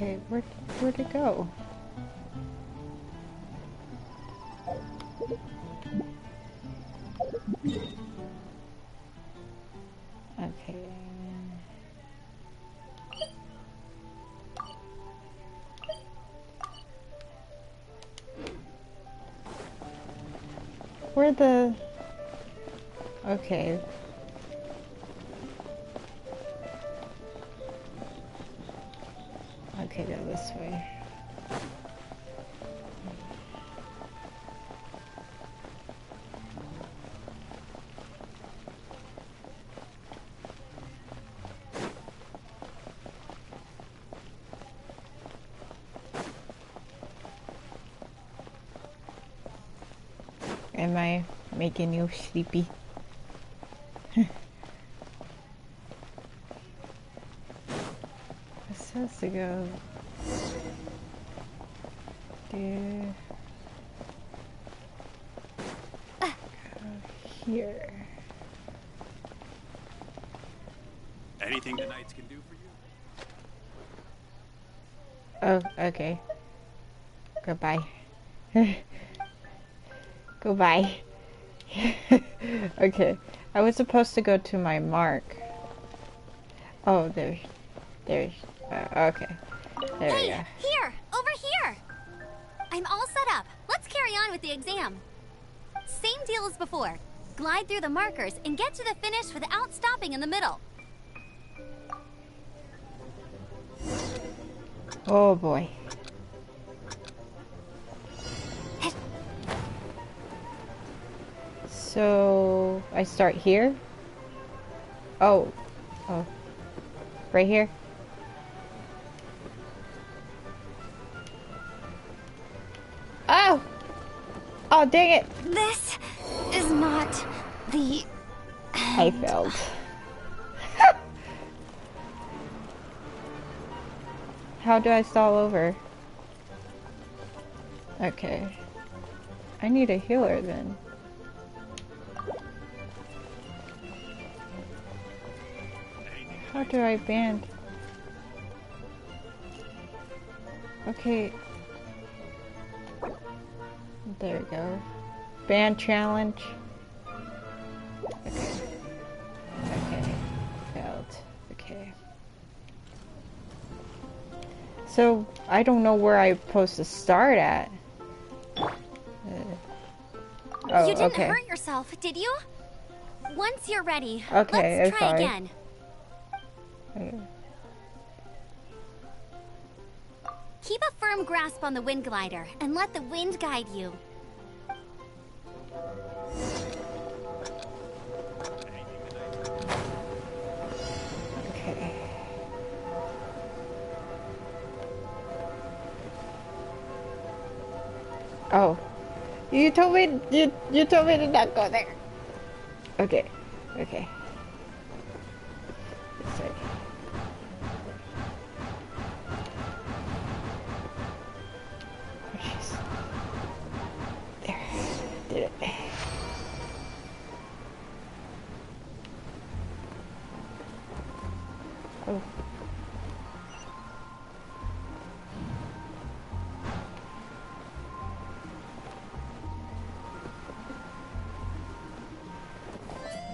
Okay, where'd it go? Okay. Where the... Okay. Okay, go this way. Am I making you sleepy? It says to go there. Go here. Anything the Knights can do for you? Oh, okay. Goodbye. Goodbye. Okay. I was supposed to go to my mark. Oh, there's... okay. There we go. Here! Over here! I'm all set up. Let's carry on with the exam. Same deal as before. Glide through the markers and get to the finish without stopping in the middle. Oh boy. So I start here? Oh. Oh. Right here? Oh! Oh, dang it! This is not the I end. failed. How do I stall over? Okay. I need a healer then. How do I band? Okay. There we go. Band challenge. Okay. Okay. Failed. Okay. So, I don't know where I'm supposed to start at. Oh, You didn't okay. hurt yourself, did you? Once you're ready, Okay, let's try sorry. again. Okay. Keep a firm grasp on the wind glider and let the wind guide you. Okay. Oh. You told me you told me to not go there. Okay. Okay. This way. Oh, jeez. There. Did it. Oh.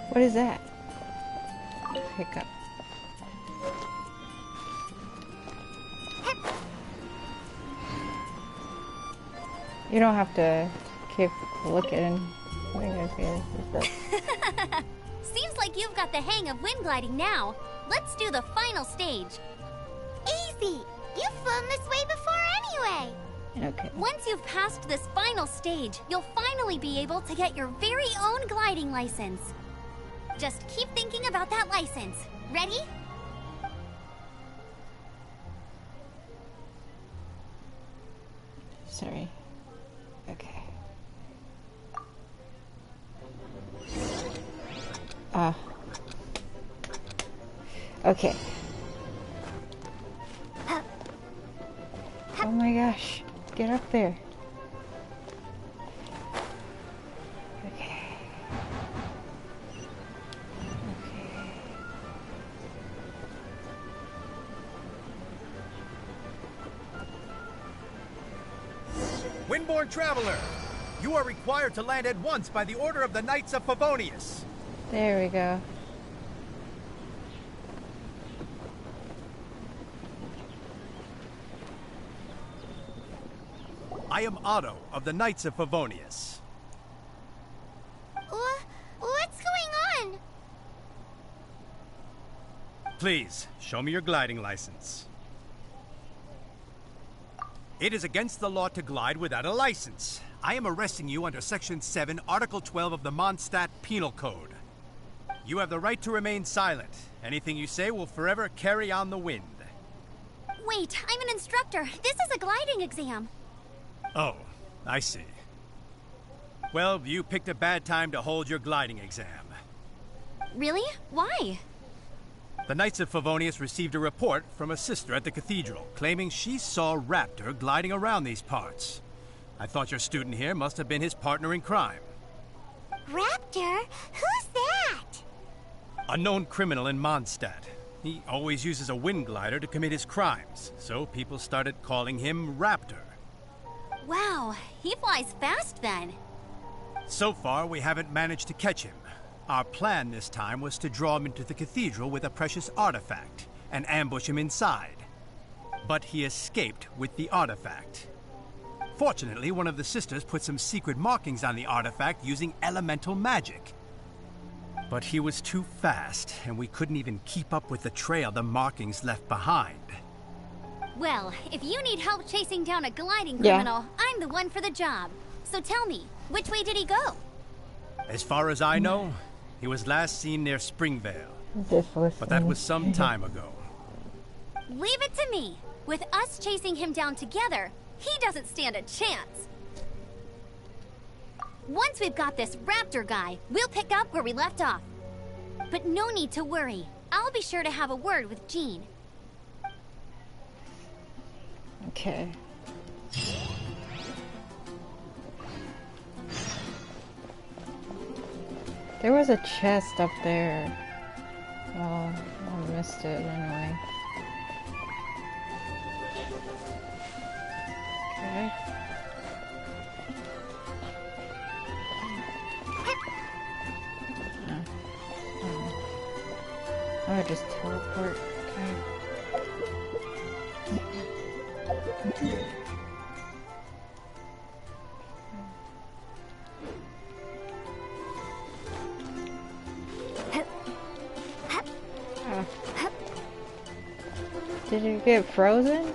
What is that? Hiccup. You don't have to keep looking. Seems like you've got the hang of wind gliding now. Let's do the final stage. Easy! You've flown this way before anyway! Okay. Once you've passed this final stage, you'll finally be able to get your very own gliding license. Just keep thinking about that license. Ready? Sorry. Okay. Okay. Oh my gosh. Get up there. Okay. Okay. Windborne Traveler, you are required to land at once by the order of the Knights of Favonius. There we go. I am Otto of the Knights of Favonius. What's going on? Please, show me your gliding license. It is against the law to glide without a license. I am arresting you under Section 7, Article 12 of the Mondstadt Penal Code. You have the right to remain silent. Anything you say will forever carry on the wind. Wait, I'm an instructor. This is a gliding exam. Oh, I see. Well, you picked a bad time to hold your gliding exam. Really? Why? The Knights of Favonius received a report from a sister at the cathedral claiming she saw Raptor gliding around these parts. I thought your student here must have been his partner in crime. Raptor? Who's that? A known criminal in Mondstadt. He always uses a wind glider to commit his crimes, so people started calling him Raptor. Wow, he flies fast then. So far, we haven't managed to catch him. Our plan this time was to draw him into the cathedral with a precious artifact and ambush him inside. But he escaped with the artifact. Fortunately, one of the sisters put some secret markings on the artifact using elemental magic. But he was too fast, and we couldn't even keep up with the trail the markings left behind. Well, if you need help chasing down a gliding Yeah. criminal, I'm the one for the job. So tell me, which way did he go? As far as I know, he was last seen near Springvale, Just listening. but that was some time ago. Leave it to me. With us chasing him down together, he doesn't stand a chance. Once we've got this Raptor guy, we'll pick up where we left off. But no need to worry. I'll be sure to have a word with Jean. Okay. There was a chest up there. Well, I missed it anyway. Okay. Oh, just teleport. Okay. Did you get frozen?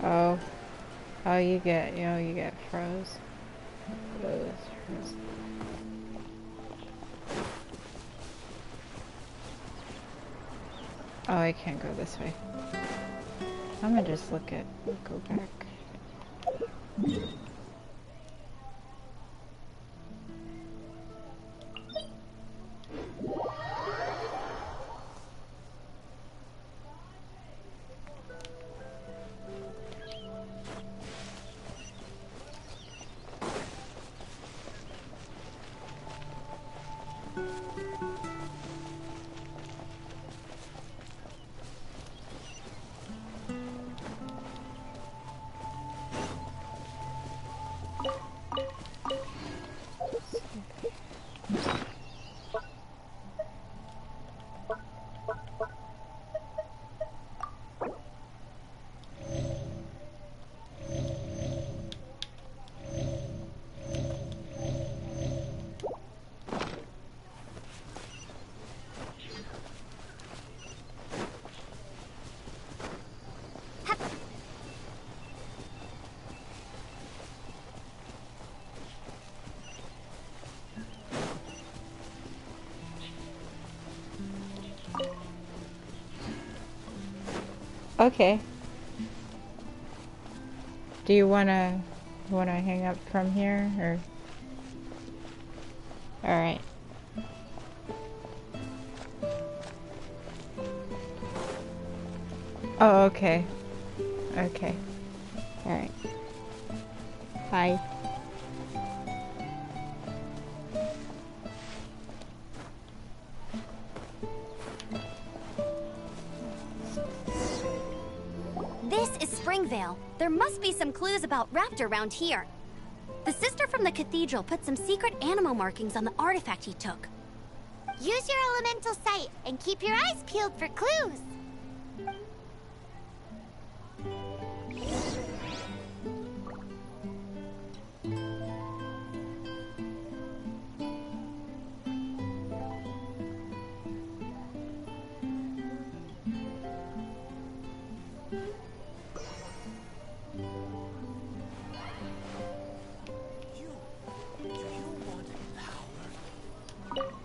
Oh. Oh, you get froze. Froze. Oh, I can't go this way. I'm gonna just go back. Okay. Do you wanna hang up from here, or? All right. Oh, okay. Okay. All right. Bye. This is Springvale. There must be some clues about Raptor around here. The sister from the cathedral put some secret animal markings on the artifact he took. Use your elemental sight and keep your eyes peeled for clues.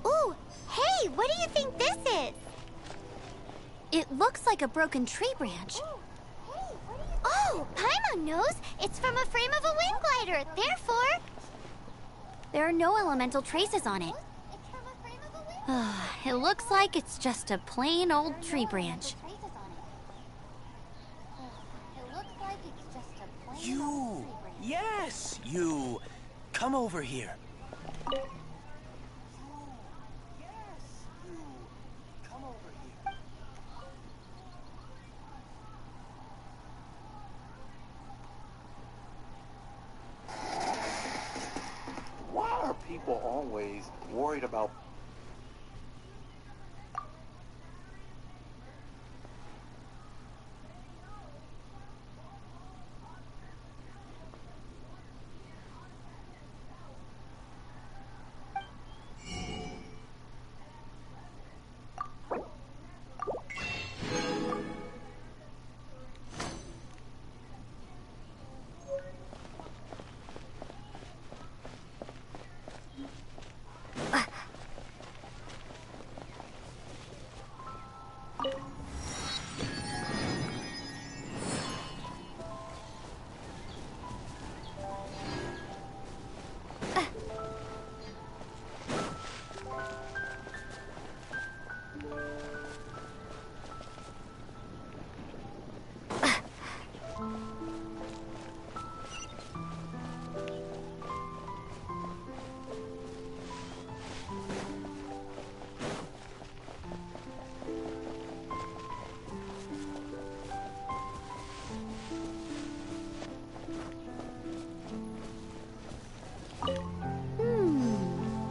Ooh, hey, what do you think this is? It looks like a broken tree branch. Oh, Paimon knows. It's from a frame of a wind glider. Therefore, There are no elemental traces on it. it's from a frame of a wind It looks like it's just a plain old tree branch. You! Yes, you! Come over here. Why are people always worried about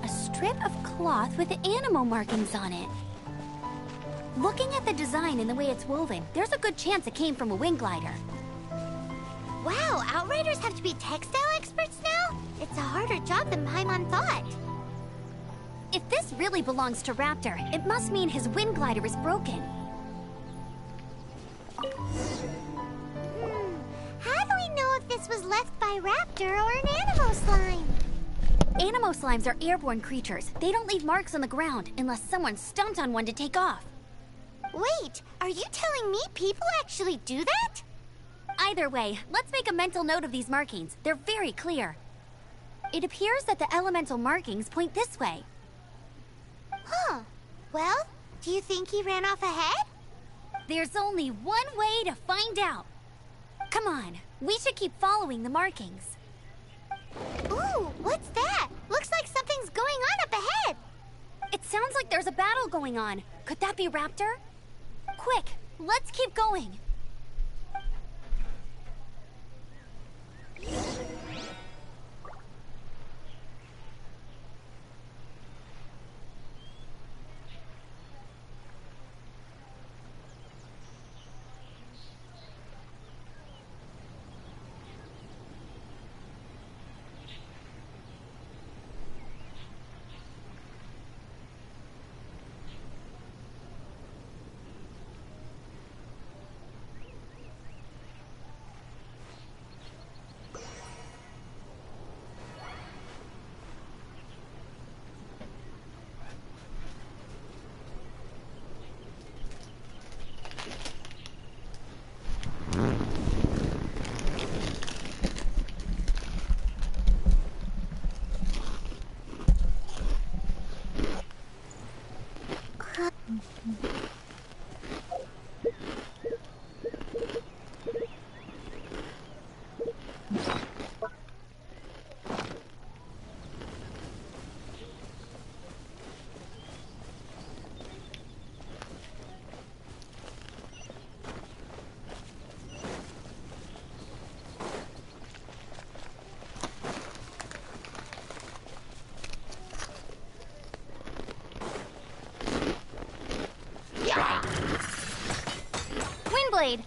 A strip of cloth with animal markings on it. Looking at the design and the way it's woven, there's a good chance it came from a wind glider. Wow, Outriders have to be textile experts now? It's a harder job than Paimon thought. If this really belongs to Raptor, it must mean his wind glider is broken. How do we know if this was left by Raptor or an animal slime? Animo slimes are airborne creatures. They don't leave marks on the ground unless someone stomped on one to take off. Wait, are you telling me people actually do that? Either way, let's make a mental note of these markings. They're very clear. It appears that the elemental markings point this way. Huh. Well, do you think he ran off ahead? There's only one way to find out. Come on, we should keep following the markings. Ooh, what's that? Looks like something's going on up ahead. It sounds like there's a battle going on. Could that be Raptor? Quick, let's keep going. Windblade!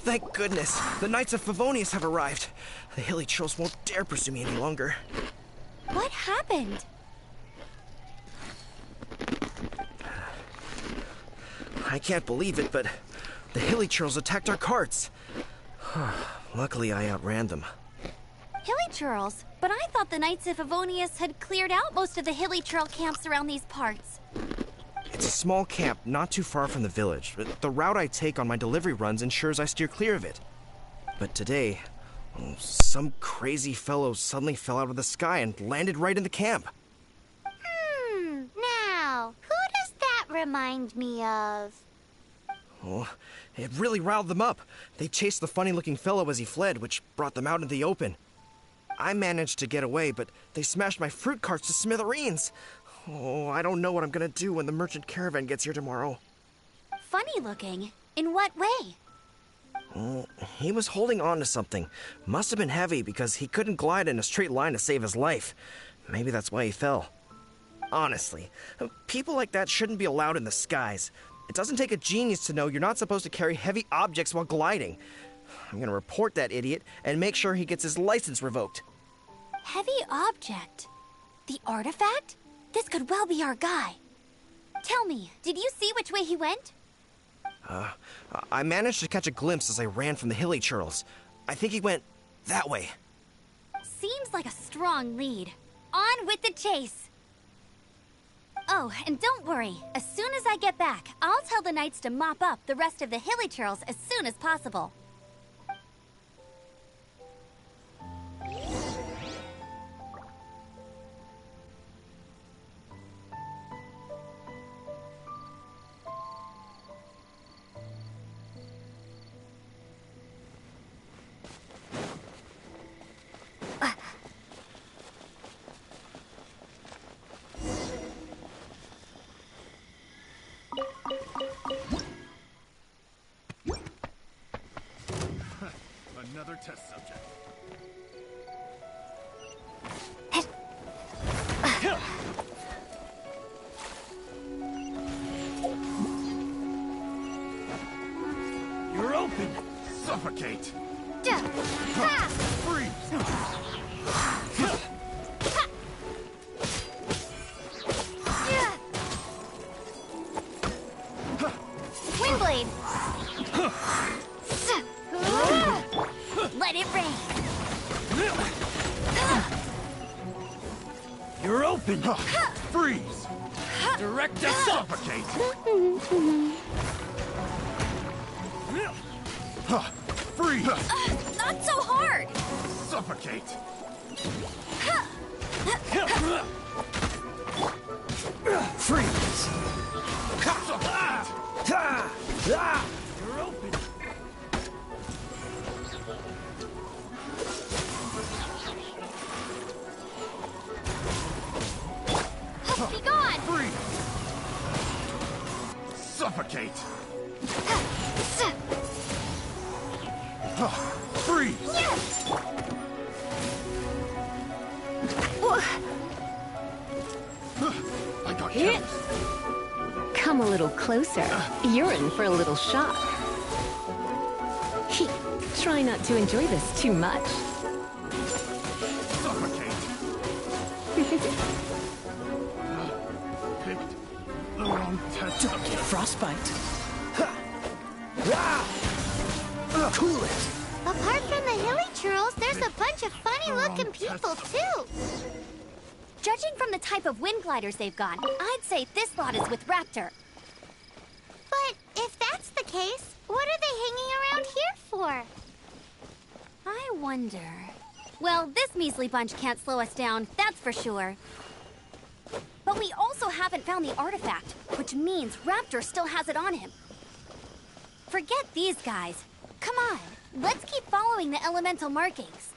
Thank goodness, the Knights of Favonius have arrived. The hilly trolls won't dare pursue me any longer. What happened? I can't believe it, but the hilly trolls attacked our carts. Luckily, I outran them. Hilly churls? But I thought the Knights of Favonius had cleared out most of the hilly churl camps around these parts. It's a small camp not too far from the village. The route I take on my delivery runs ensures I steer clear of it. But today, some crazy fellow suddenly fell out of the sky and landed right in the camp. Now, who does that remind me of? Oh, it really riled them up. They chased the funny-looking fellow as he fled, which brought them out into the open. I managed to get away, but they smashed my fruit carts to smithereens. Oh, I don't know what I'm gonna do when the merchant caravan gets here tomorrow. Funny looking? In what way? Oh, he was holding on to something. Must have been heavy because he couldn't glide in a straight line to save his life. Maybe that's why he fell. Honestly, people like that shouldn't be allowed in the skies. It doesn't take a genius to know you're not supposed to carry heavy objects while gliding. I'm gonna report that idiot and make sure he gets his license revoked. Heavy object? The artifact? This could well be our guy. Tell me, did you see which way he went? I managed to catch a glimpse as I ran from the hilly churls. I think he went that way. Seems like a strong lead. On with the chase! Oh, and don't worry. As soon as I get back, I'll tell the knights to mop up the rest of the hilly churls as soon as possible. Another test subject. You're open! Suffocate! Freeze! Windblade! Let it rain! You're open! Freeze! Direct assault! Suffocate! Freeze! Not so hard! Suffocate! Freeze! Suffocate! You're open! Be gone! Freeze! Suffocate! Freeze! I got jealous. Come a little closer. You're in for a little shock. Try not to enjoy this too much. Suffocate! Picked the wrong test. Don't get frostbite. Cool it. Apart from the hilly churls, there's a bunch of funny-looking people, too. Judging from the type of wind gliders they've got, I'd say this lot is with Raptor. But if that's the case, what are they hanging around here for? I wonder... Well, this measly bunch can't slow us down, that's for sure. But we also haven't found the artifact, which means Raptor still has it on him. Forget these guys. Come on, let's keep following the elemental markings.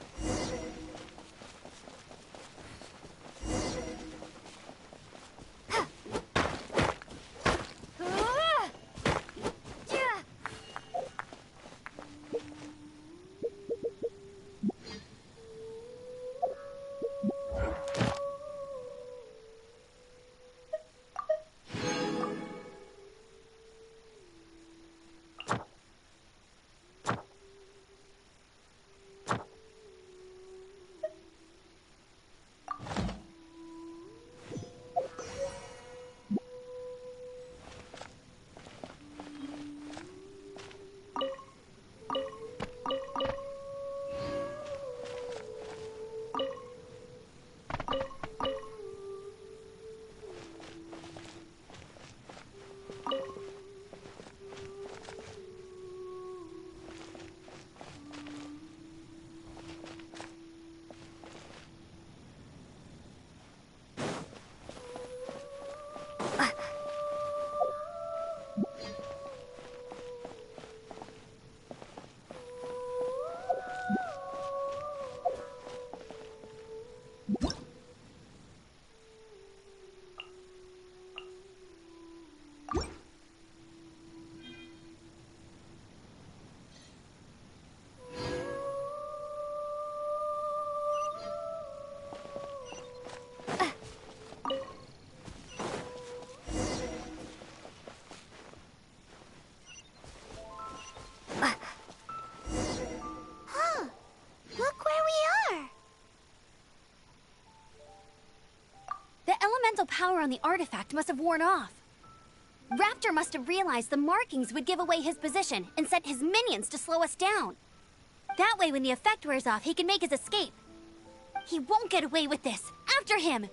Look where we are! The elemental power on the artifact must have worn off. Raptor must have realized the markings would give away his position and sent his minions to slow us down. That way, when the effect wears off, he can make his escape. He won't get away with this. After him!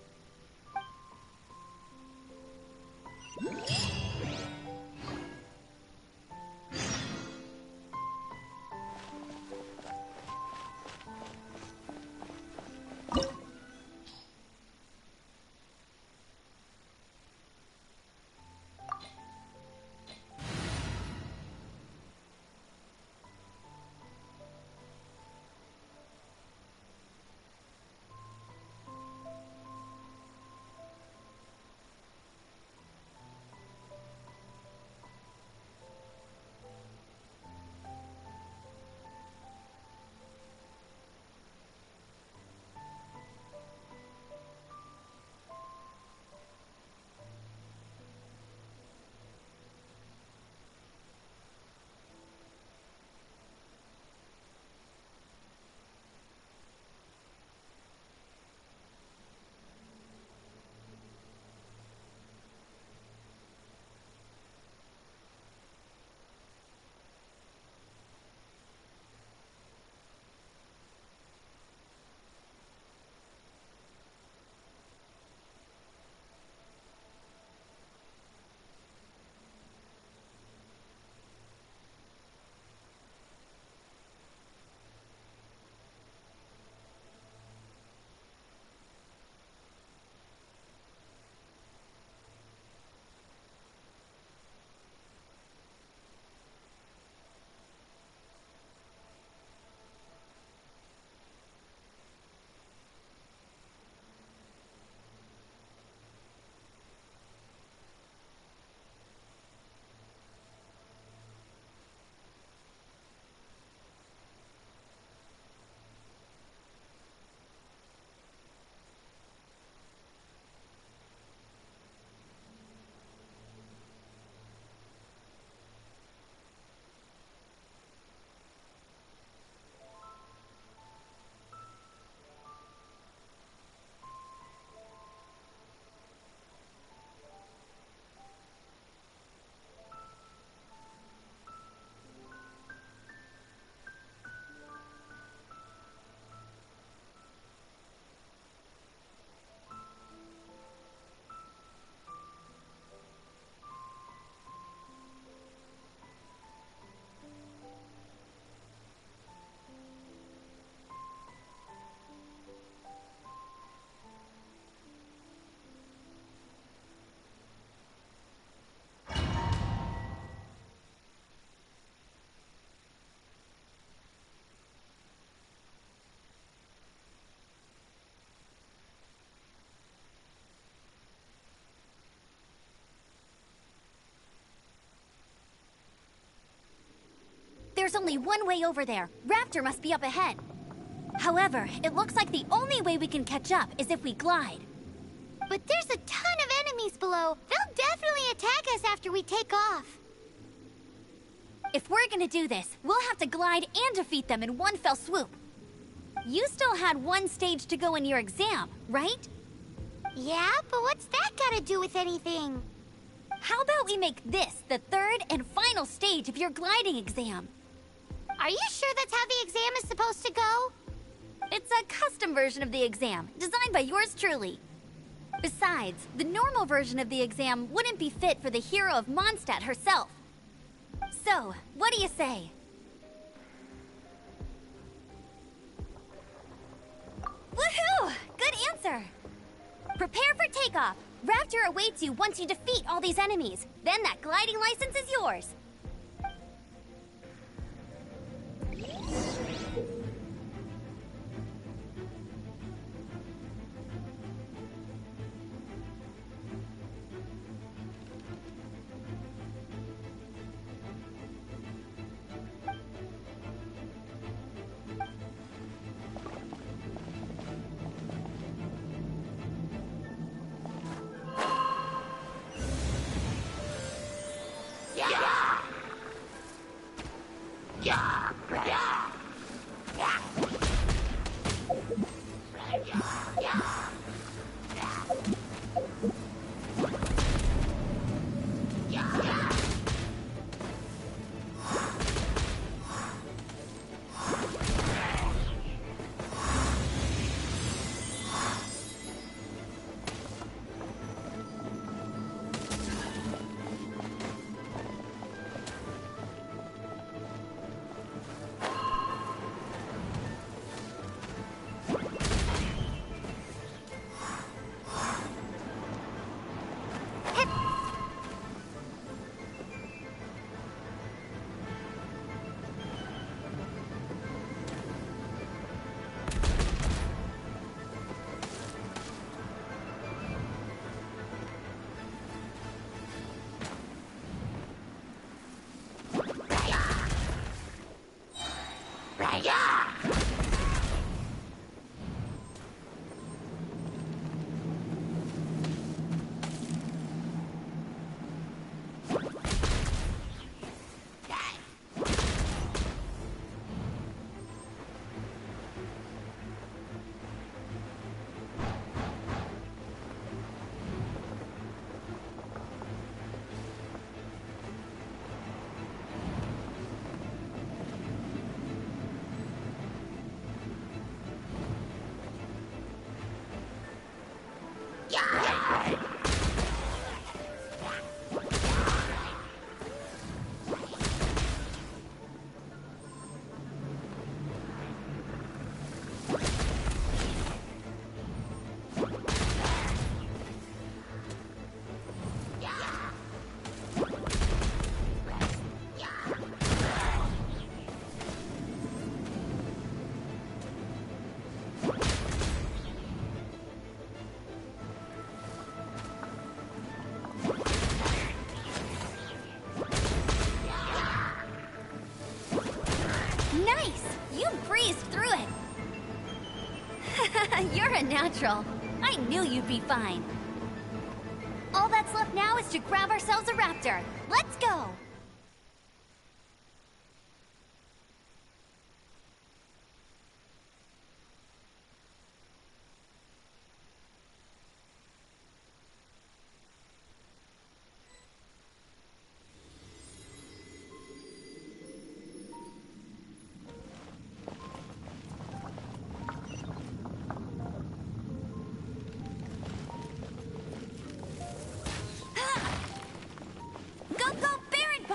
There's only one way over there. Raptor must be up ahead. However, it looks like the only way we can catch up is if we glide. But there's a ton of enemies below. They'll definitely attack us after we take off. If we're gonna do this, we'll have to glide and defeat them in one fell swoop. You still had one stage to go in your exam, right? Yeah, but what's that gotta do with anything? How about we make this the third and final stage of your gliding exam? Are you sure that's how the exam is supposed to go? It's a custom version of the exam, designed by yours truly. Besides, the normal version of the exam wouldn't be fit for the hero of Mondstadt herself. So, what do you say? Woohoo! Good answer! Prepare for takeoff. Raptor awaits you once you defeat all these enemies. Then that gliding license is yours. You're a natural. I knew you'd be fine. All that's left now is to grab ourselves a raptor. Let's go! Go, go, Baron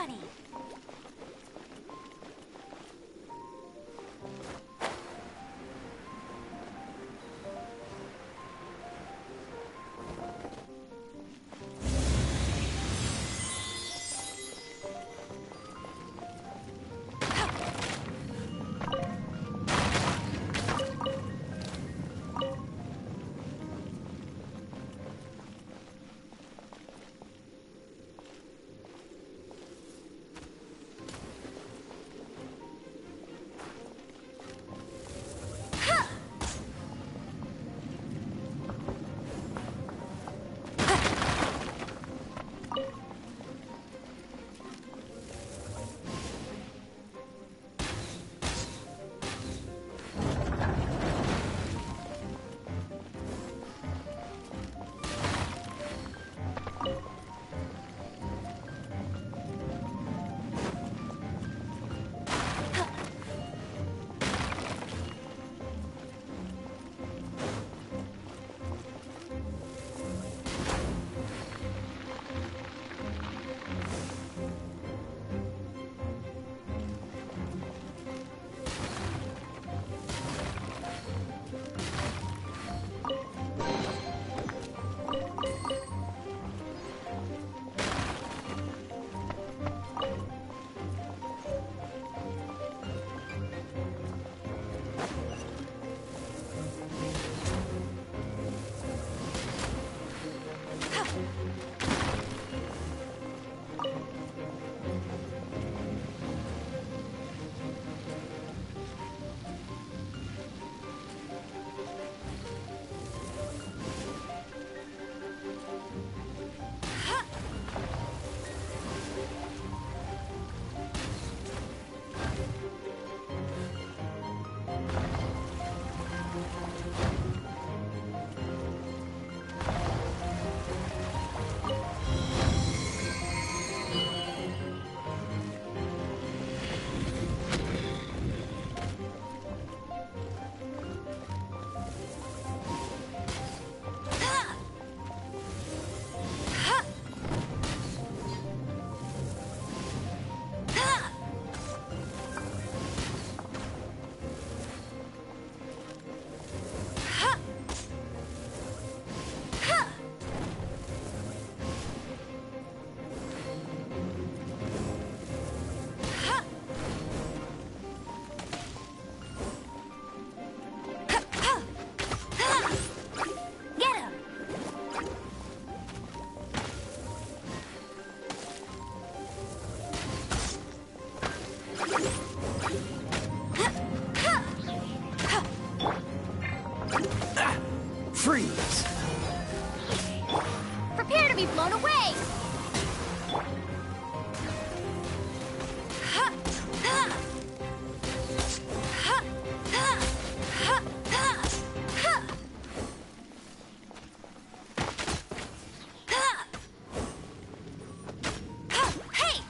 Freeze! Prepare to be blown away! Hey!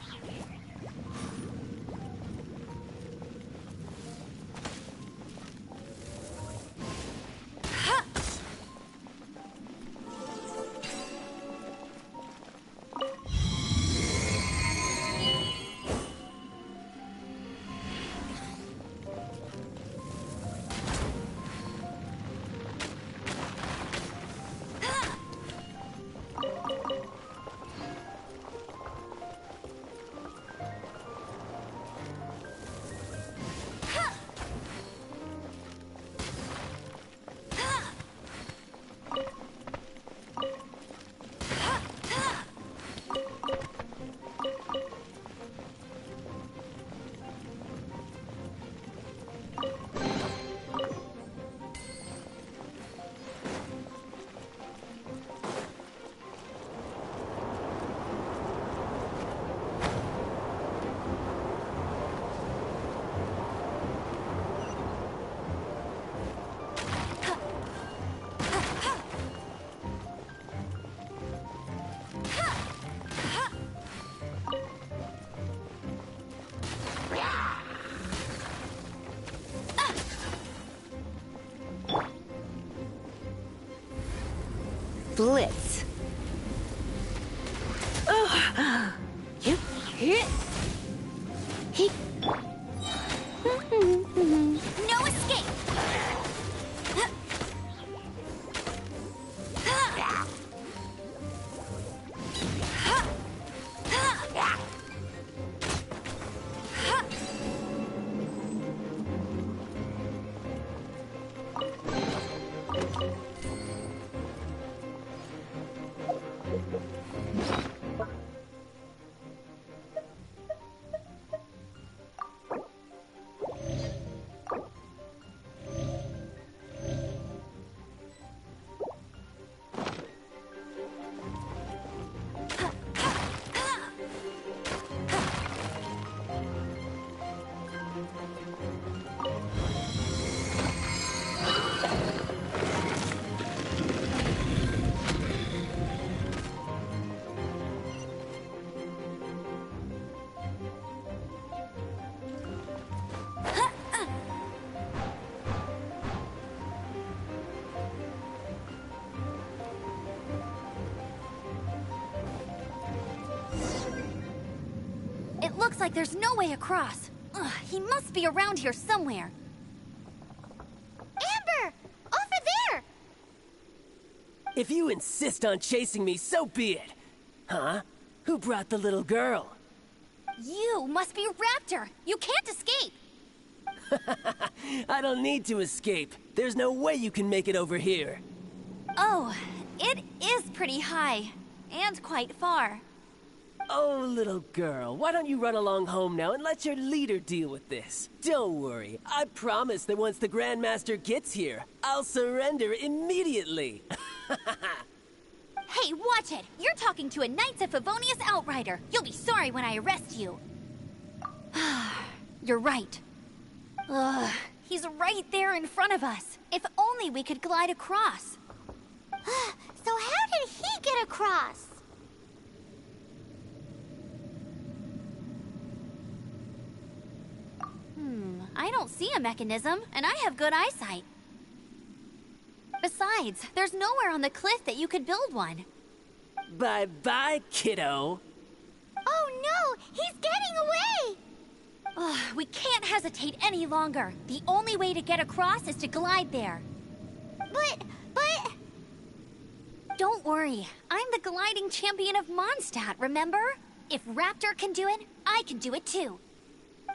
Blitz. Oh. Yep. Hit. He. No escape! It looks like there's no way across. Ugh, he must be around here somewhere. Amber! Over there! If you insist on chasing me, so be it. Huh? Who brought the little girl? You must be Raptor. You can't escape. I don't need to escape. There's no way you can make it over here. Oh, it is pretty high. And quite far. Oh, little girl, why don't you run along home now and let your leader deal with this? Don't worry, I promise that once the Grandmaster gets here, I'll surrender immediately. Hey, watch it! You're talking to a Knights of Favonius outrider. You'll be sorry when I arrest you. You're right. Ugh, he's right there in front of us. If only we could glide across. So how did he get across? I don't see a mechanism, and I have good eyesight. Besides, there's nowhere on the cliff that you could build one. Bye-bye, kiddo. Oh no! He's getting away! Ugh, we can't hesitate any longer. The only way to get across is to glide there. But... Don't worry. I'm the gliding champion of Mondstadt, remember? If Raptor can do it, I can do it too.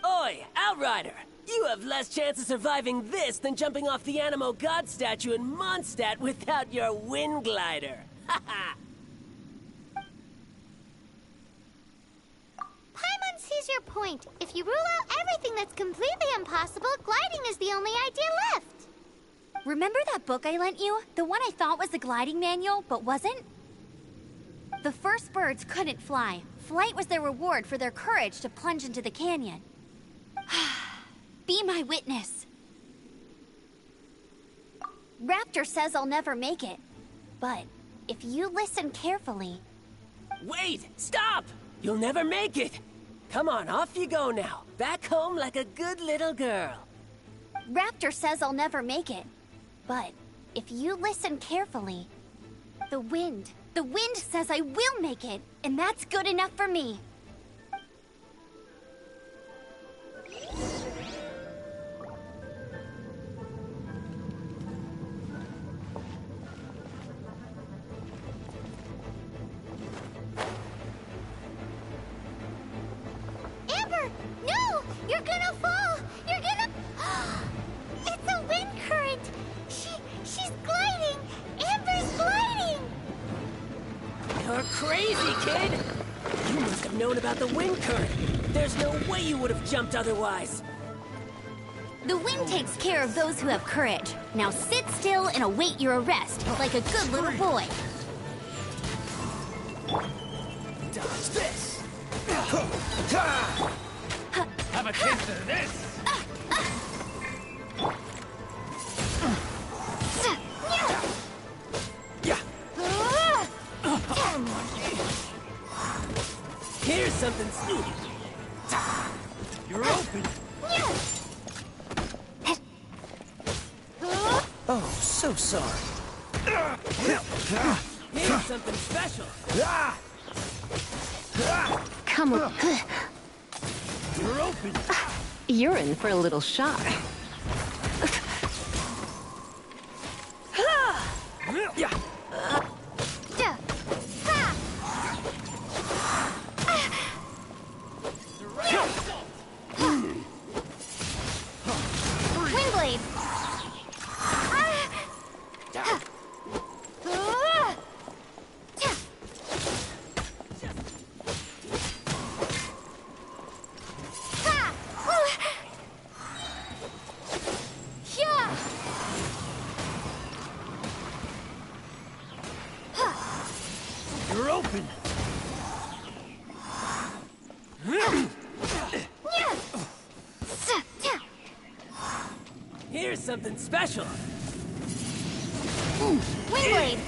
Oi, Outrider! You have less chance of surviving this than jumping off the Animo God statue in Mondstadt without your wind glider. Haha! Paimon sees your point. If you rule out everything that's completely impossible, gliding is the only idea left. Remember that book I lent you? The one I thought was the gliding manual, but wasn't? The first birds couldn't fly. Flight was their reward for their courage to plunge into the canyon. Be my witness. Raptor says I'll never make it. But if you listen carefully... Wait! Stop! You'll never make it! Come on, off you go now. Back home like a good little girl. Raptor says I'll never make it. But if you listen carefully... The wind says I will make it, and that's good enough for me. Amber! No! You're gonna fall! You're gonna... It's a wind current! She's gliding! Amber's gliding! You're crazy, kid! You must have known about the wind current. There's no way you would have jumped otherwise. The wind takes care of those who have courage. Now sit still and await your arrest, like a good little boy. Dodge this! Have a taste of this! Here's something sneaky. You're open! Oh, so sorry. Here's something special. Come on. You're open! You're in for a little shock. Windblade! You're open! Here's something special. Windblade!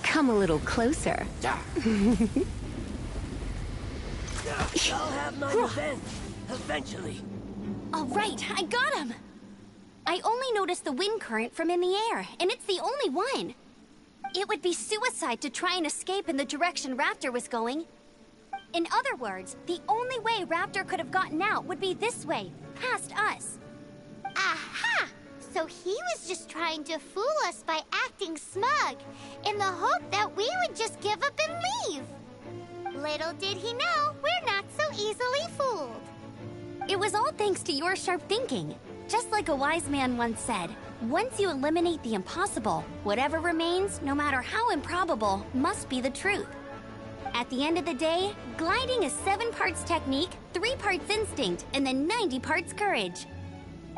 Come a little closer. I'll have my revenge. Eventually. All right, I got him! I only noticed the wind current from in the air, and it's the only one. It would be suicide to try and escape in the direction Raptor was going. In other words, the only way Raptor could have gotten out would be this way, past us. Aha! So he was just trying to fool us by acting smug, in the hope that we would just give up and leave. Little did he know, we're not so easily fooled. It was all thanks to your sharp thinking. Just like a wise man once said, once you eliminate the impossible, whatever remains, no matter how improbable, must be the truth. At the end of the day, gliding is 7 parts technique, 3 parts instinct, and then 90 parts courage.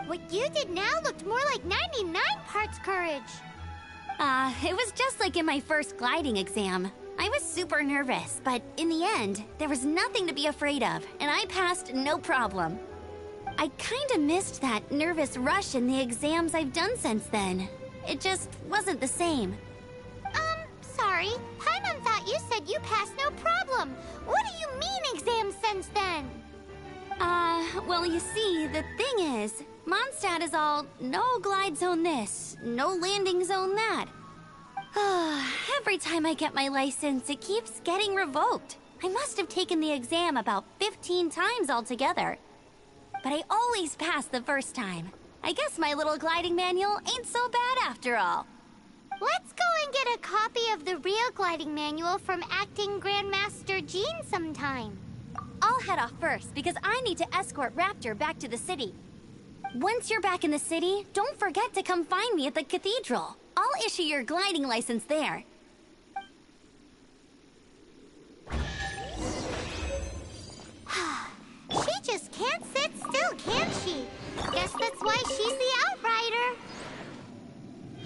What you did now looked more like 99 parts courage. It was just like in my first gliding exam. I was super nervous, but in the end, there was nothing to be afraid of, and I passed no problem. I kinda missed that nervous rush in the exams I've done since then. It just wasn't the same. Sorry. Paimon thought you said you passed no problem. What do you mean exam since then? Well, you see, the thing is, Mondstadt is all, no glide zone this, no landing zone that. Every time I get my license, it keeps getting revoked. I must have taken the exam about 15 times altogether. But I always pass the first time. I guess my little gliding manual ain't so bad after all. Let's go and get a copy of the real gliding manual from Acting Grandmaster Jean sometime. I'll head off first because I need to escort Raptor back to the city. Once you're back in the city, don't forget to come find me at the cathedral. I'll issue your gliding license there.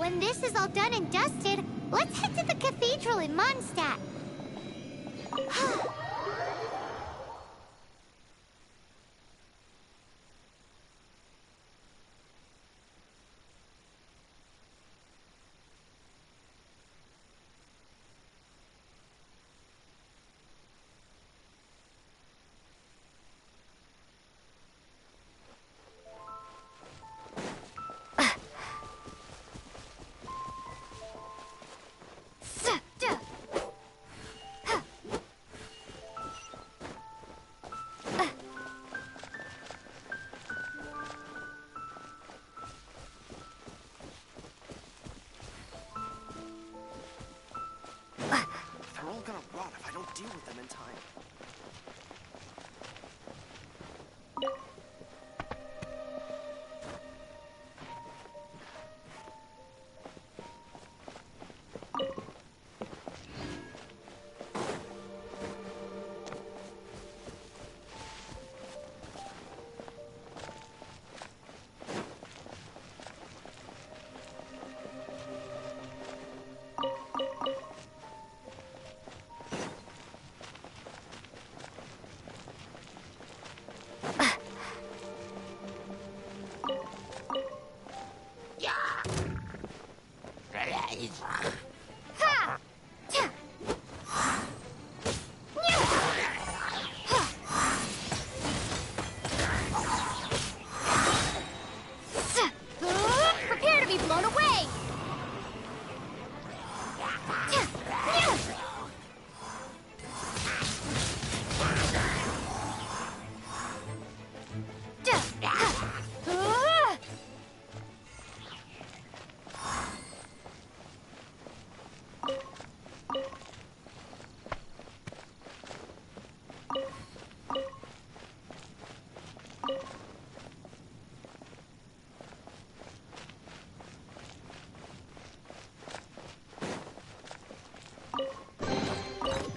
When this is all done and dusted, let's head to the cathedral in Mondstadt. They're all gonna rot if I don't deal with them in time. Prepare to be blown away!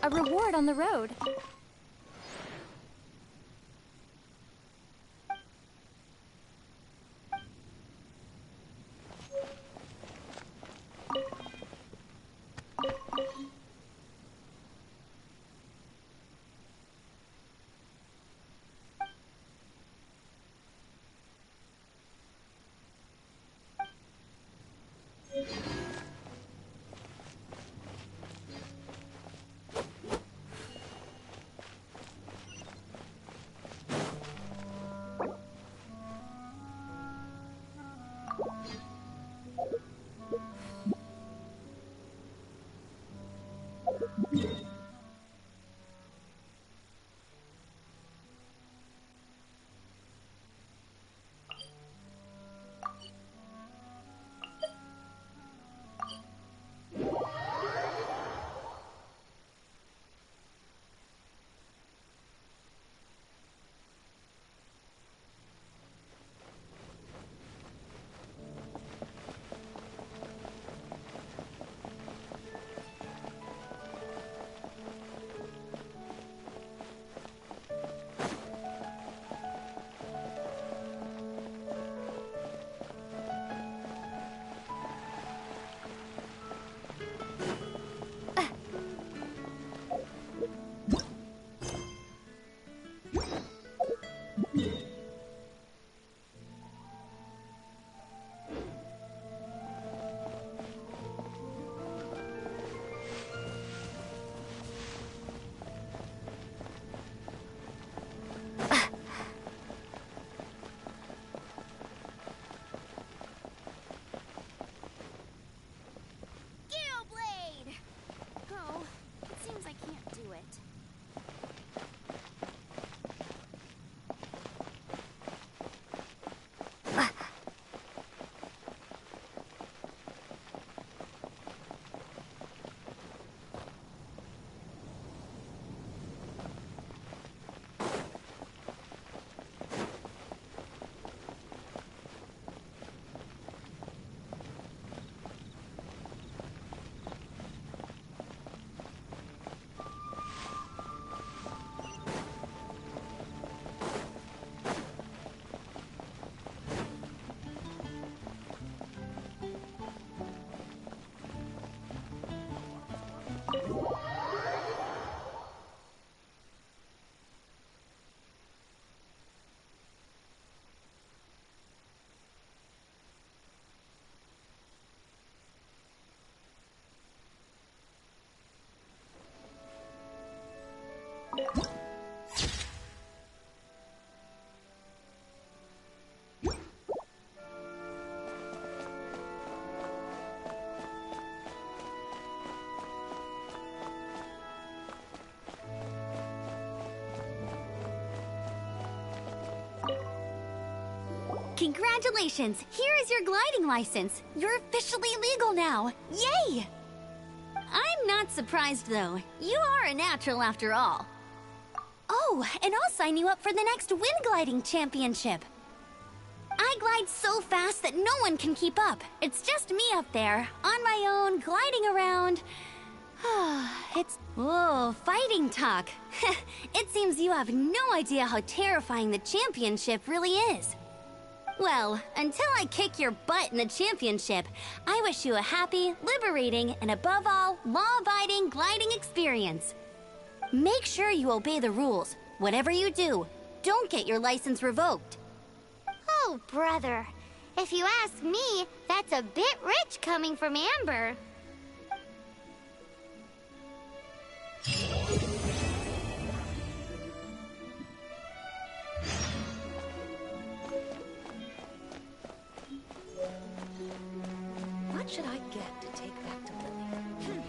A reward on the road. Congratulations! Here is your gliding license. You're officially legal now. Yay! I'm not surprised, though. You are a natural after all. Oh, and I'll sign you up for the next wind gliding championship. I glide so fast that no one can keep up. It's just me up there, on my own, gliding around. Fighting talk. It seems you have no idea how terrifying the championship really is. Well, until I kick your butt in the championship, I wish you a happy, liberating, and above all, law-abiding gliding experience. Make sure you obey the rules. Whatever you do, don't get your license revoked. Oh, brother. If you ask me, that's a bit rich coming from Amber. What should I get to take back to Lily?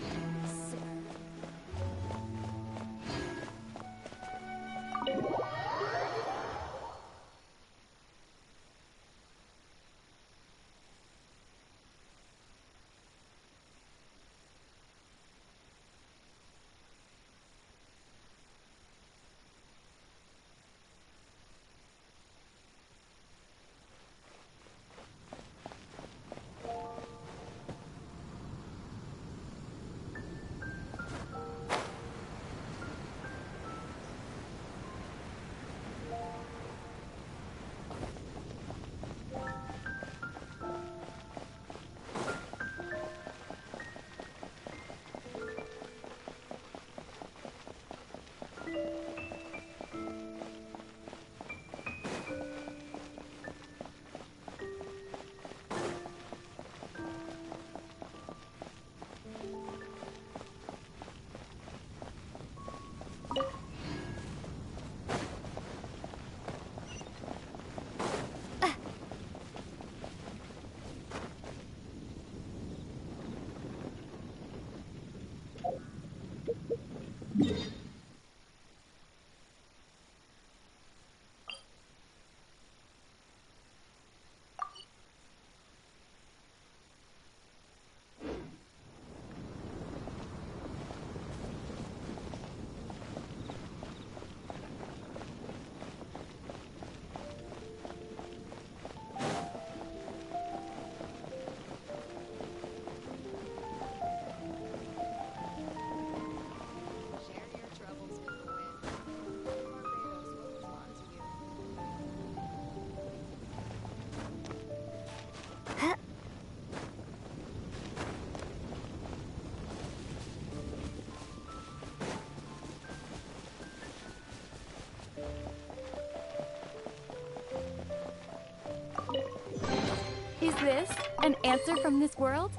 Is this an answer from this world?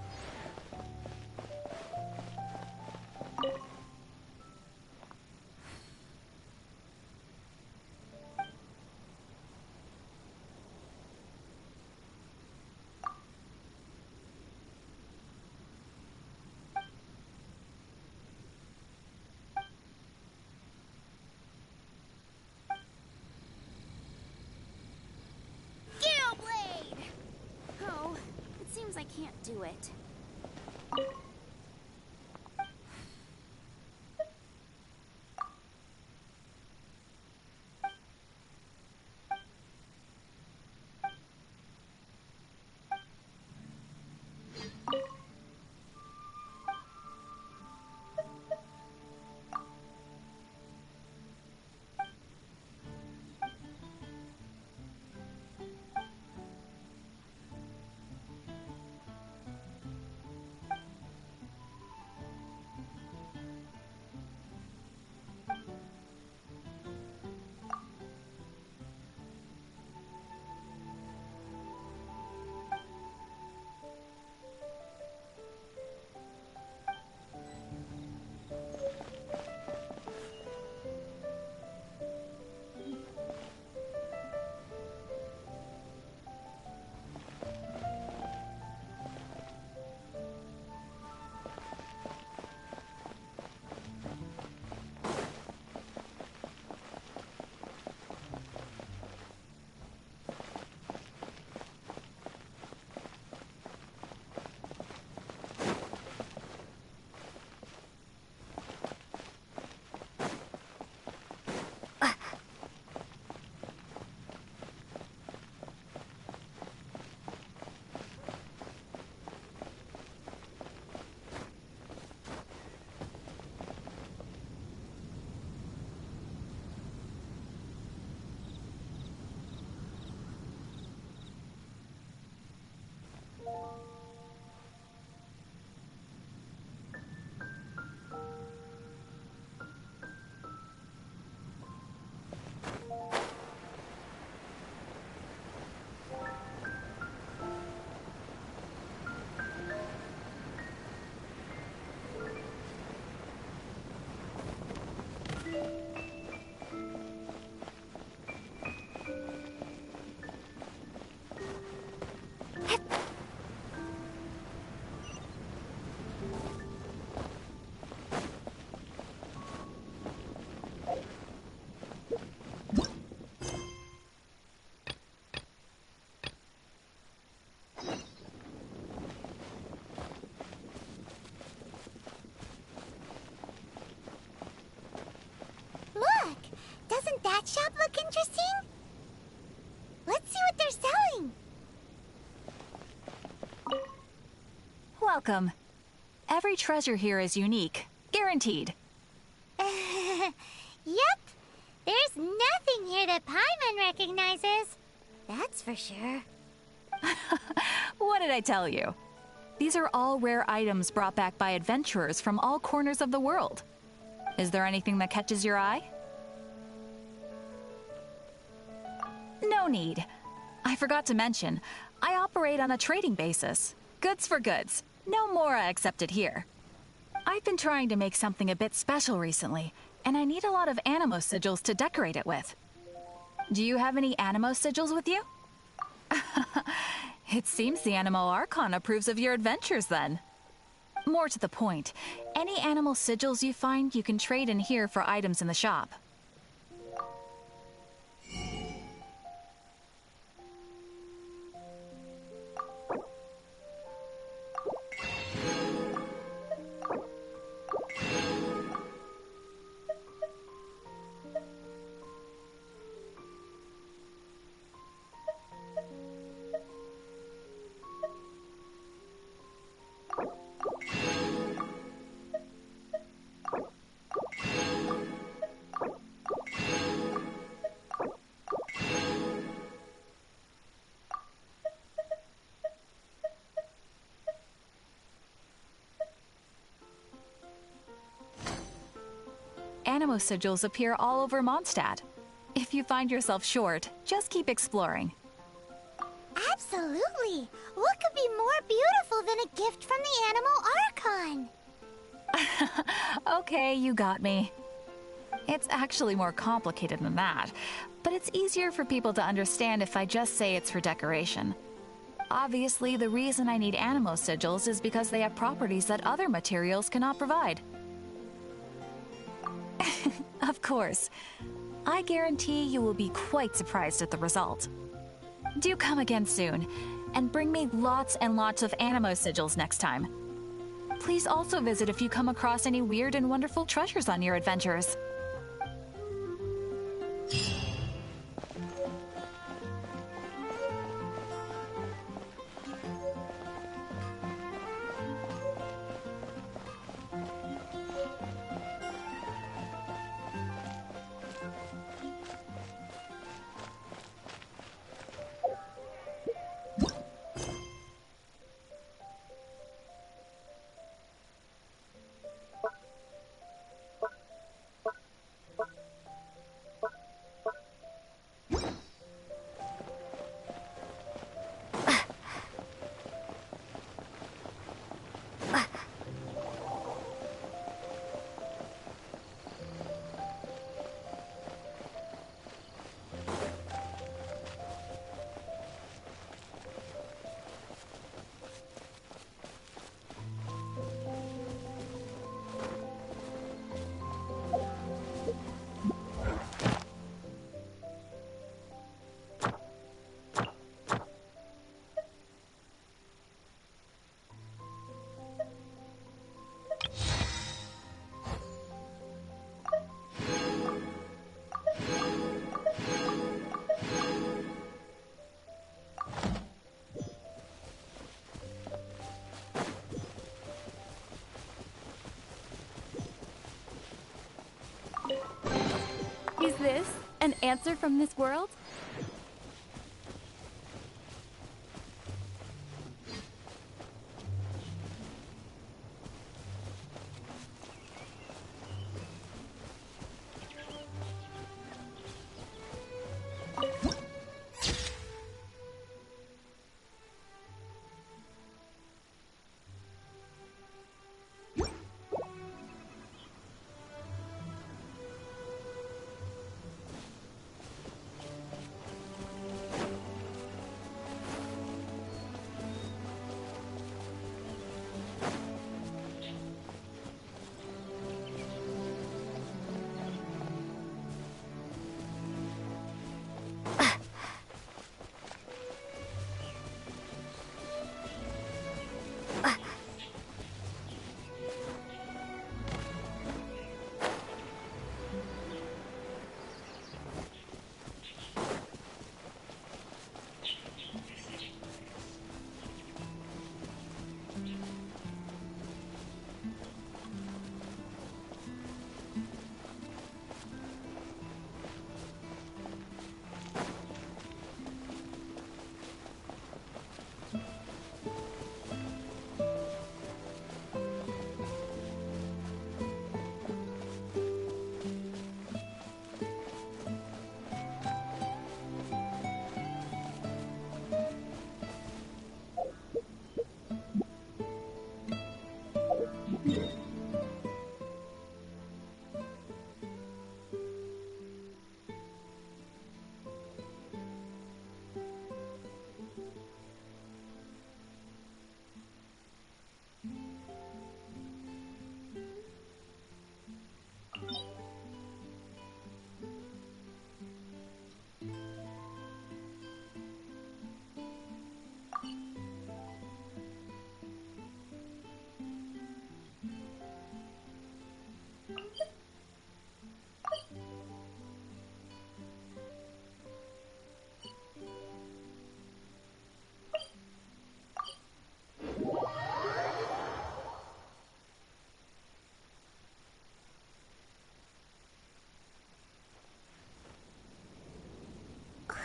I can't do it. that shop look interesting? Let's see what they're selling. Welcome. Every treasure here is unique. Guaranteed. Yep. There's nothing here that Paimon recognizes. That's for sure. What did I tell you? These are all rare items brought back by adventurers from all corners of the world. Is there anything that catches your eye? No need. I forgot to mention, I operate on a trading basis. Goods for goods. No Mora accepted here. I've been trying to make something a bit special recently, and I need a lot of animo sigils to decorate it with. Do you have any animo sigils with you? It seems the Animo Archon approves of your adventures then. More to the point, any animal sigils you find you can trade in here for items in the shop. Animo sigils appear all over Mondstadt. If you find yourself short, just keep exploring. Absolutely. What could be more beautiful than a gift from the Animo Archon? Okay, you got me. It's actually more complicated than that, but it's easier for people to understand if I just say it's for decoration. Obviously, the reason I need animo sigils is because they have properties that other materials cannot provide. Of course. I guarantee you will be quite surprised at the result. Do come again soon, and bring me lots and lots of animo sigils next time. Please also visit if you come across any weird and wonderful treasures on your adventures. Is this an answer from this world?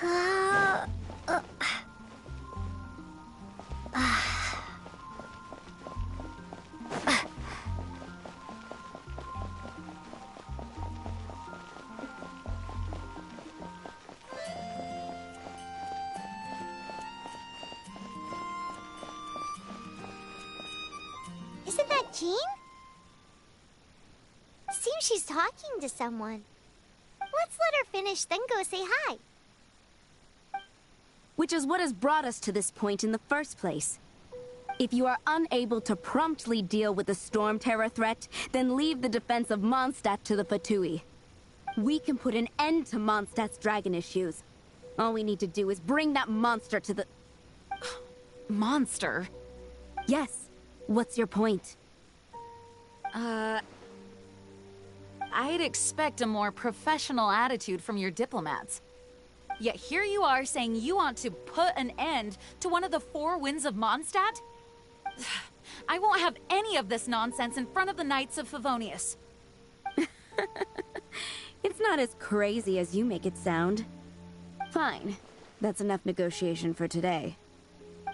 Uh, uh, Isn't that Jean? Seems she's talking to someone. Let's let her finish, then go say hi. Which is what has brought us to this point in the first place. If you are unable to promptly deal with the Storm Terror threat, then leave the defense of Mondstadt to the Fatui. We can put an end to Mondstadt's dragon issues. All we need to do is bring that monster to the... Monster? Yes. What's your point? I'd expect a more professional attitude from your diplomats. Yet here you are saying you want to put an end to one of the four winds of Mondstadt? I won't have any of this nonsense in front of the Knights of Favonius. It's not as crazy as you make it sound. Fine. That's enough negotiation for today.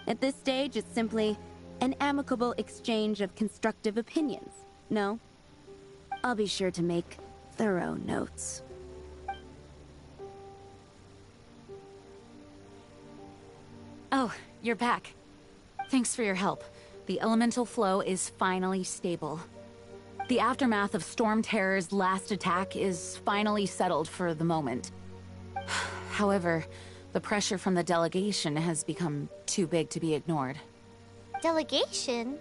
At this stage, it's simply an amicable exchange of constructive opinions. No? I'll be sure to make thorough notes. Oh, you're back. Thanks for your help. The elemental flow is finally stable. The aftermath of Storm Terror's last attack is finally settled for the moment. However, the pressure from the delegation has become too big to be ignored. Delegation?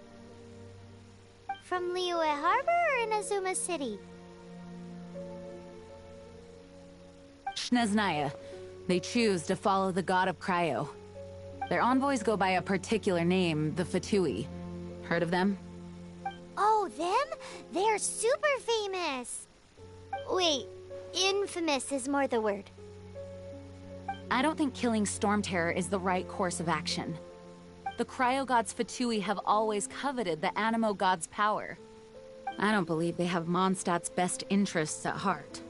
From Liyue Harbor or Inazuma City? Snezhnaya. They choose to follow the god of Cryo. Their envoys go by a particular name, the Fatui. Heard of them? Oh, them? They're super famous! Wait, infamous is more the word. I don't think killing Storm Terror is the right course of action. The Cryo God's Fatui have always coveted the Animo God's power. I don't believe they have Mondstadt's best interests at heart.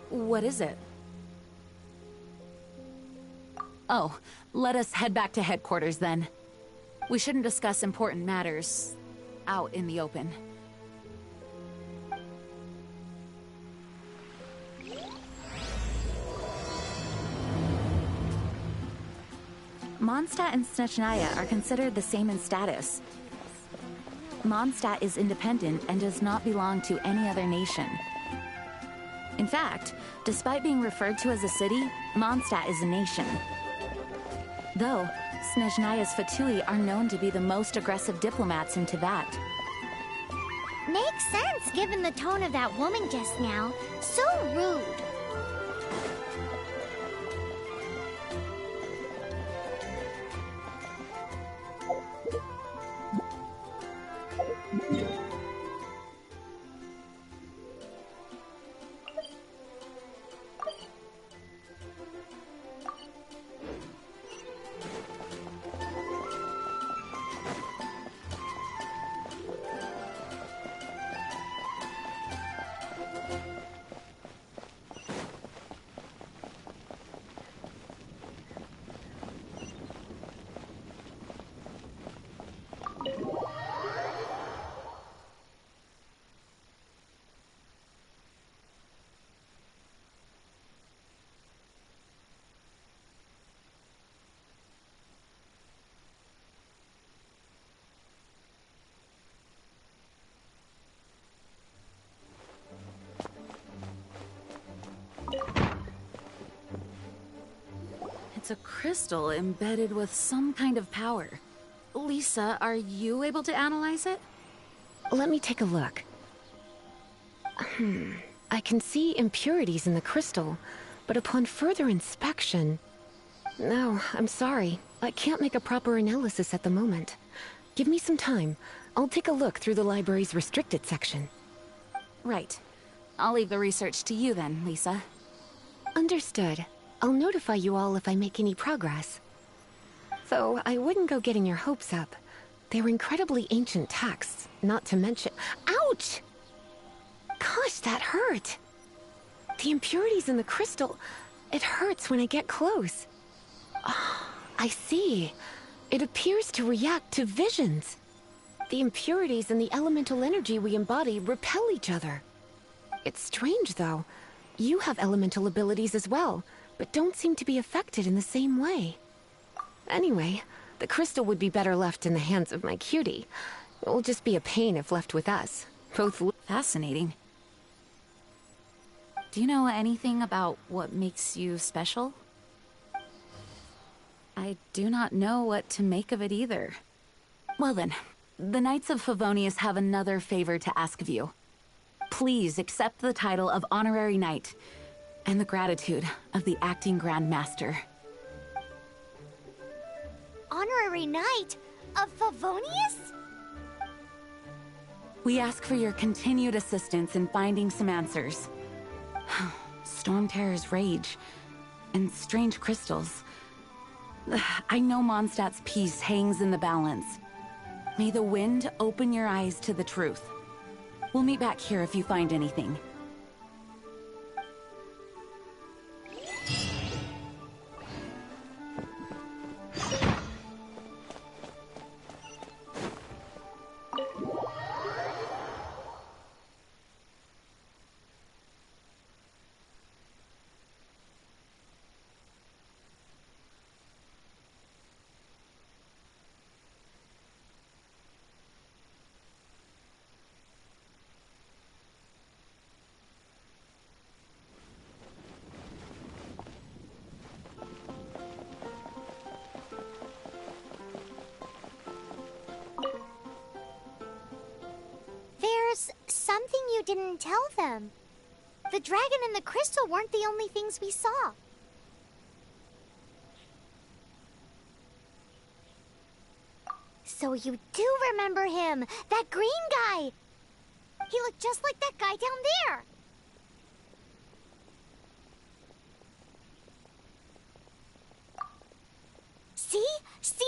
What is it? Oh, let us head back to headquarters then. We shouldn't discuss important matters out in the open. Mondstadt and Snezhnaya are considered the same in status. Mondstadt is independent and does not belong to any other nation. In fact, despite being referred to as a city, Mondstadt is a nation. Though, Snezhnaya's Fatui are known to be the most aggressive diplomats in Tibet. Makes sense given the tone of that woman just now. So rude. It's a crystal embedded with some kind of power. Lisa, are you able to analyze it? Let me take a look. I can see impurities in the crystal, but upon further inspection... No, I'm sorry. I can't make a proper analysis at the moment. Give me some time. I'll take a look through the library's restricted section. Right. I'll leave the research to you then, Lisa. Understood. I'll notify you all if I make any progress. Though, I wouldn't go getting your hopes up. They're incredibly ancient texts, not to mention— Ouch! Gosh, that hurt! The impurities in the crystal, it hurts when I get close. Ah, I see. It appears to react to visions. The impurities and the elemental energy we embody repel each other. It's strange, though. You have elemental abilities as well, but don't seem to be affected in the same way. Anyway, the crystal would be better left in the hands of my cutie. It will just be a pain if left with us. Both Fascinating. Do you know anything about what makes you special? I do not know what to make of it either. Well then, the Knights of Favonius have another favor to ask of you. Please accept the title of Honorary Knight, and the gratitude of the Acting Grand Master. Honorary Knight of Favonius? We ask for your continued assistance in finding some answers. Storm Terror's rage, and strange crystals. I know Mondstadt's peace hangs in the balance. May the wind open your eyes to the truth. We'll meet back here if you find anything. There's something you didn't tell them. The dragon and the crystal weren't the only things we saw. So you do remember him, that green guy. He looked just like that guy down there. See? See?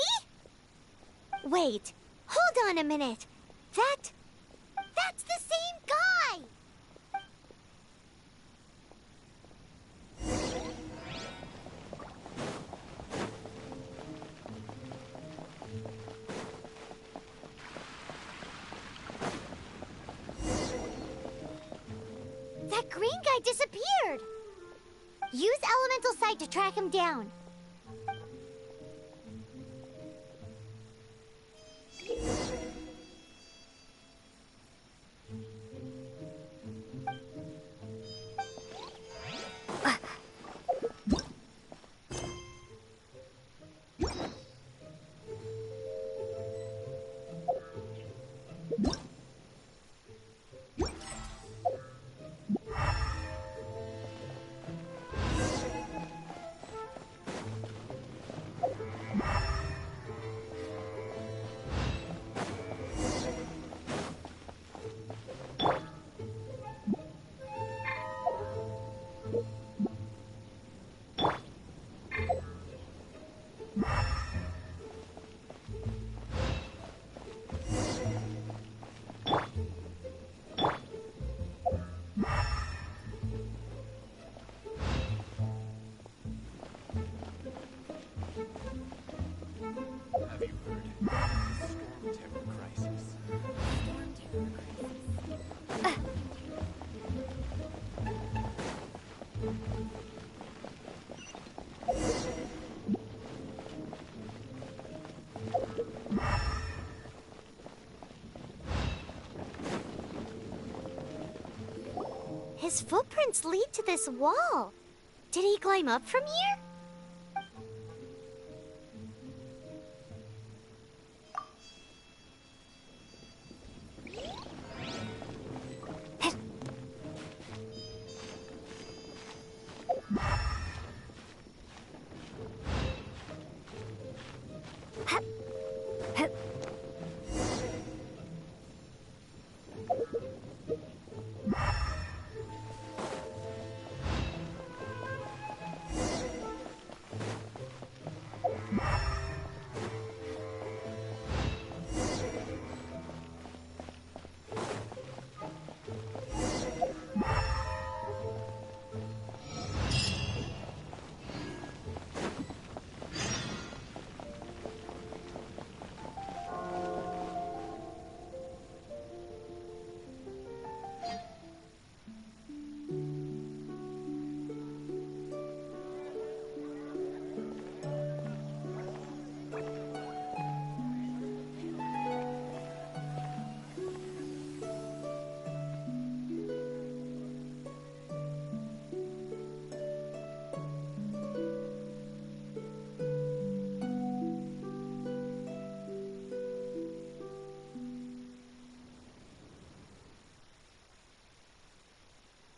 Wait, hold on a minute. That's the same guy! That green guy disappeared! Use Elemental Sight to track him down. His footprints lead to this wall. Did he climb up from here?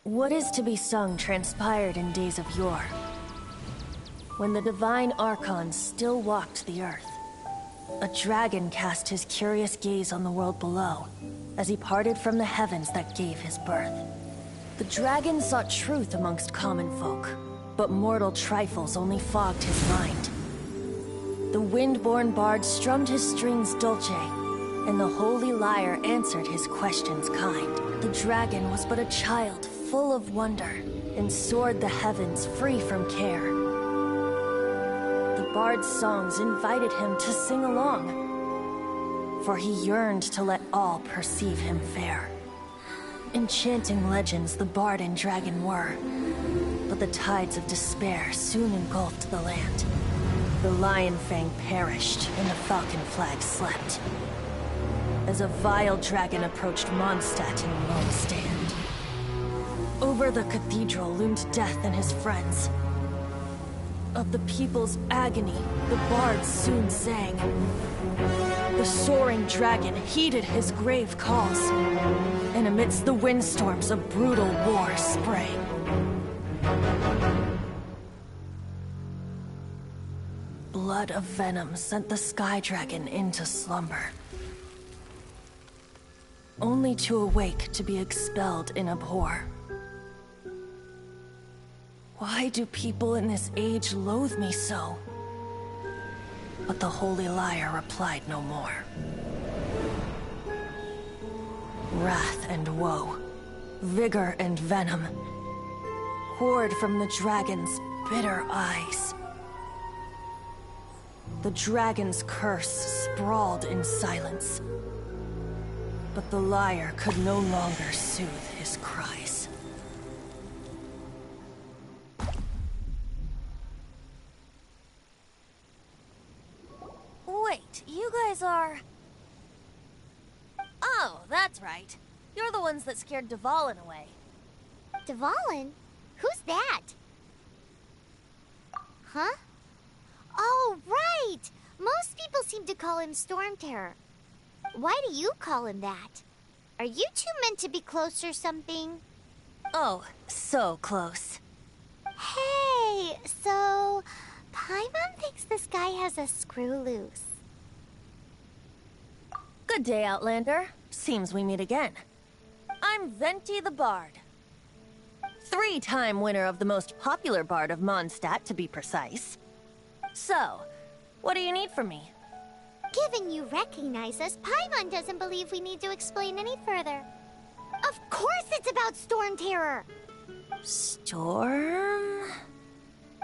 What is to be sung transpired in days of yore, when the divine archons still walked the earth. A dragon cast his curious gaze on the world below, as he parted from the heavens that gave his birth. The dragon sought truth amongst common folk, but mortal trifles only fogged his mind. The wind-born bard strummed his strings dulce, and the holy lyre answered his questions kind. The dragon was but a child full of wonder, and soared the heavens free from care. The bard's songs invited him to sing along, for he yearned to let all perceive him fair. Enchanting legends the bard and dragon were, but the tides of despair soon engulfed the land. The Lion Fang perished, and the Falcon Flag slept, as a vile dragon approached Mondstadt in lone stand. Over the cathedral loomed Death and his friends. Of the people's agony, the bards soon sang. The soaring dragon heeded his grave calls, and amidst the windstorms a brutal war sprang. Blood of venom sent the sky dragon into slumber, only to awake to be expelled in abhor. Why do people in this age loathe me so? But the holy lyre replied no more. Wrath and woe, vigor and venom, poured from the dragon's bitter eyes. The dragon's curse sprawled in silence, but the lyre could no longer soothe his cries. Wait, you guys are... Oh, that's right. You're the ones that scared Dvalin away. Dvalin? Who's that? Huh? Oh, right! Most people seem to call him Storm Terror. Why do you call him that? Are you two meant to be close or something? Oh, so close. Hey, so... Paimon thinks this guy has a screw loose. Good day, Outlander. Seems we meet again. I'm Venti the Bard. 3-time winner of the most popular bard of Mondstadt, to be precise. So, what do you need from me? Given you recognize us, Paimon doesn't believe we need to explain any further. Of course it's about Storm Terror! Storm?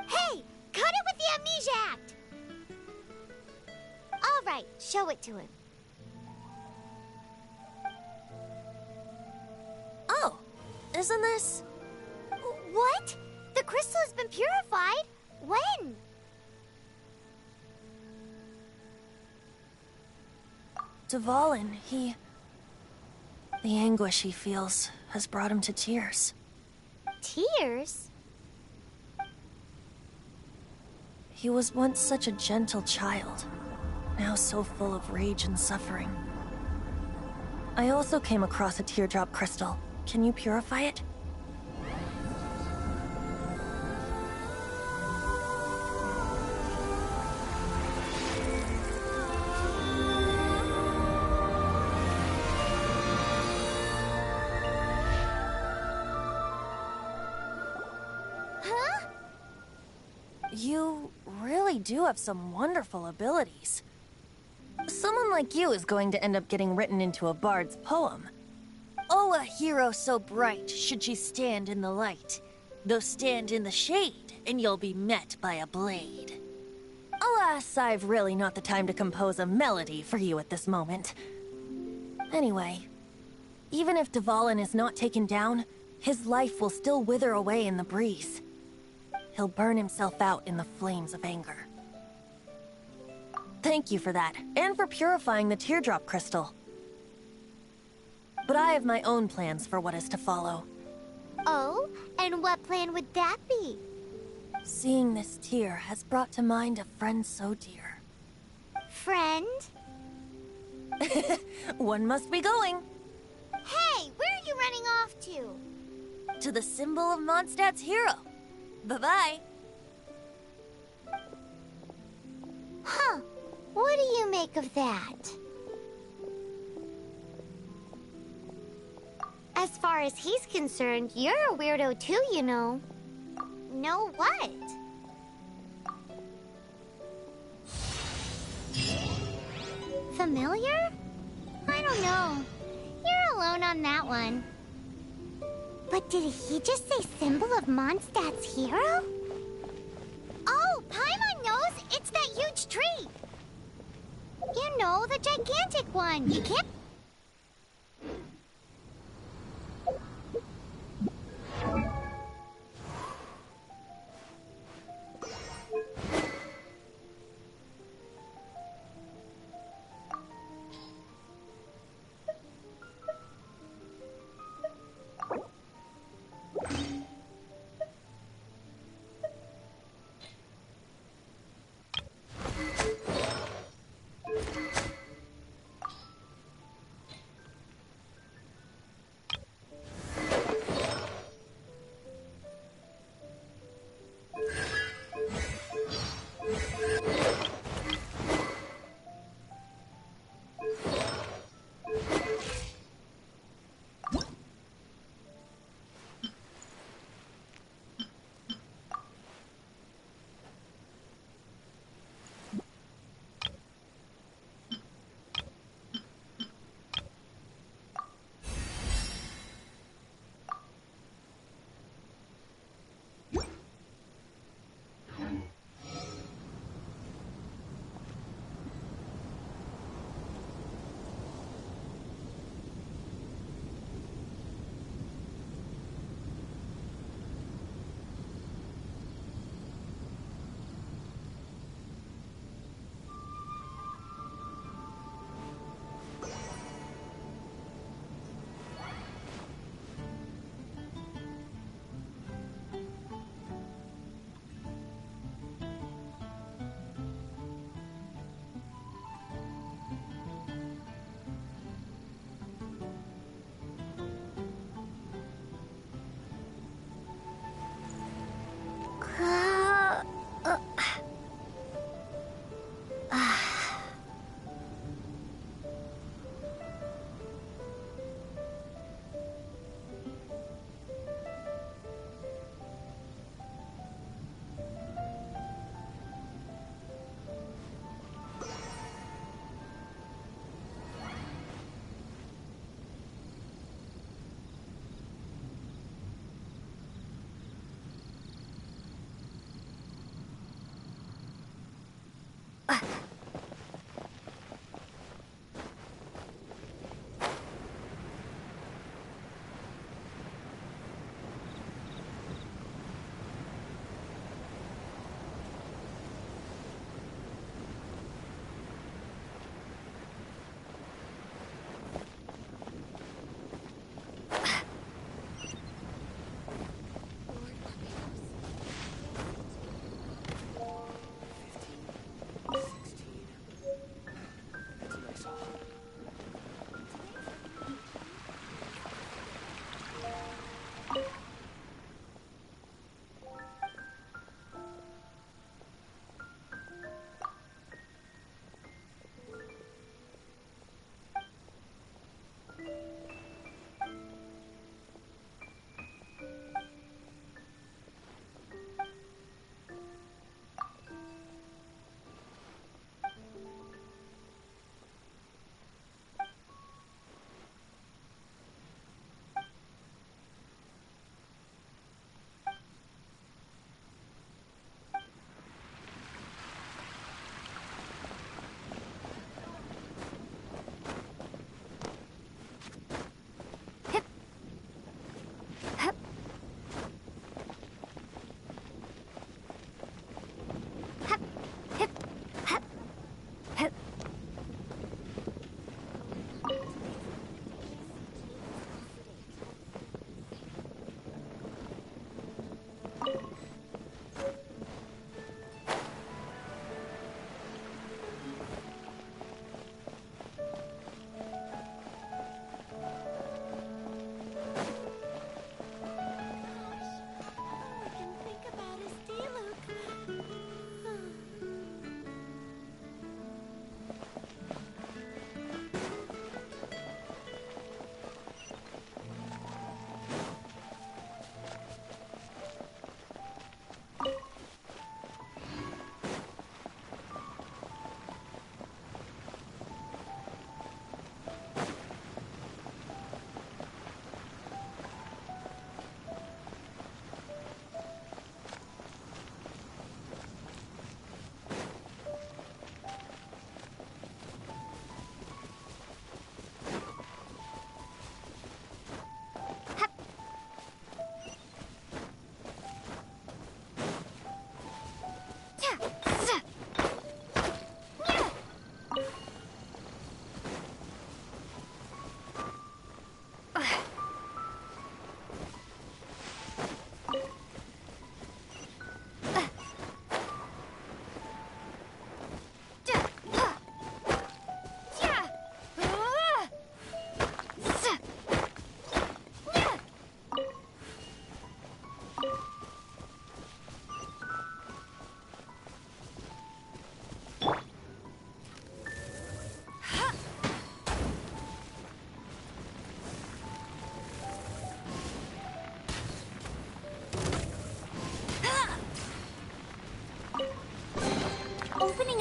Hey! Cut it with the Amnesia Act! Alright, show it to him. Oh, isn't this... What? The crystal has been purified? When? Dvalin, the anguish he feels has brought him to tears. Tears? He was once such a gentle child, now so full of rage and suffering. I also came across a teardrop crystal. Can you purify it? You really do have some wonderful abilities. Someone like you is going to end up getting written into a bard's poem. Oh, a hero so bright should she stand in the light. Though stand in the shade, and you'll be met by a blade. Alas, I've really not the time to compose a melody for you at this moment. Anyway, even if Dvalin is not taken down, his life will still wither away in the breeze. He'll burn himself out in the flames of anger. Thank you for that, and for purifying the teardrop crystal. But I have my own plans for what is to follow. Oh? And what plan would that be? Seeing this tear has brought to mind a friend so dear. Friend? One must be going. Hey, where are you running off to? to the symbol of Mondstadt's hero. Bye-bye. Huh. What do you make of that? As far as he's concerned, you're a weirdo too, you know. Know what? Familiar? I don't know. You're alone on that one. But did he just say symbol of Mondstadt's hero? Oh, Paimon knows! It's that huge tree! You know, the gigantic one. You can't...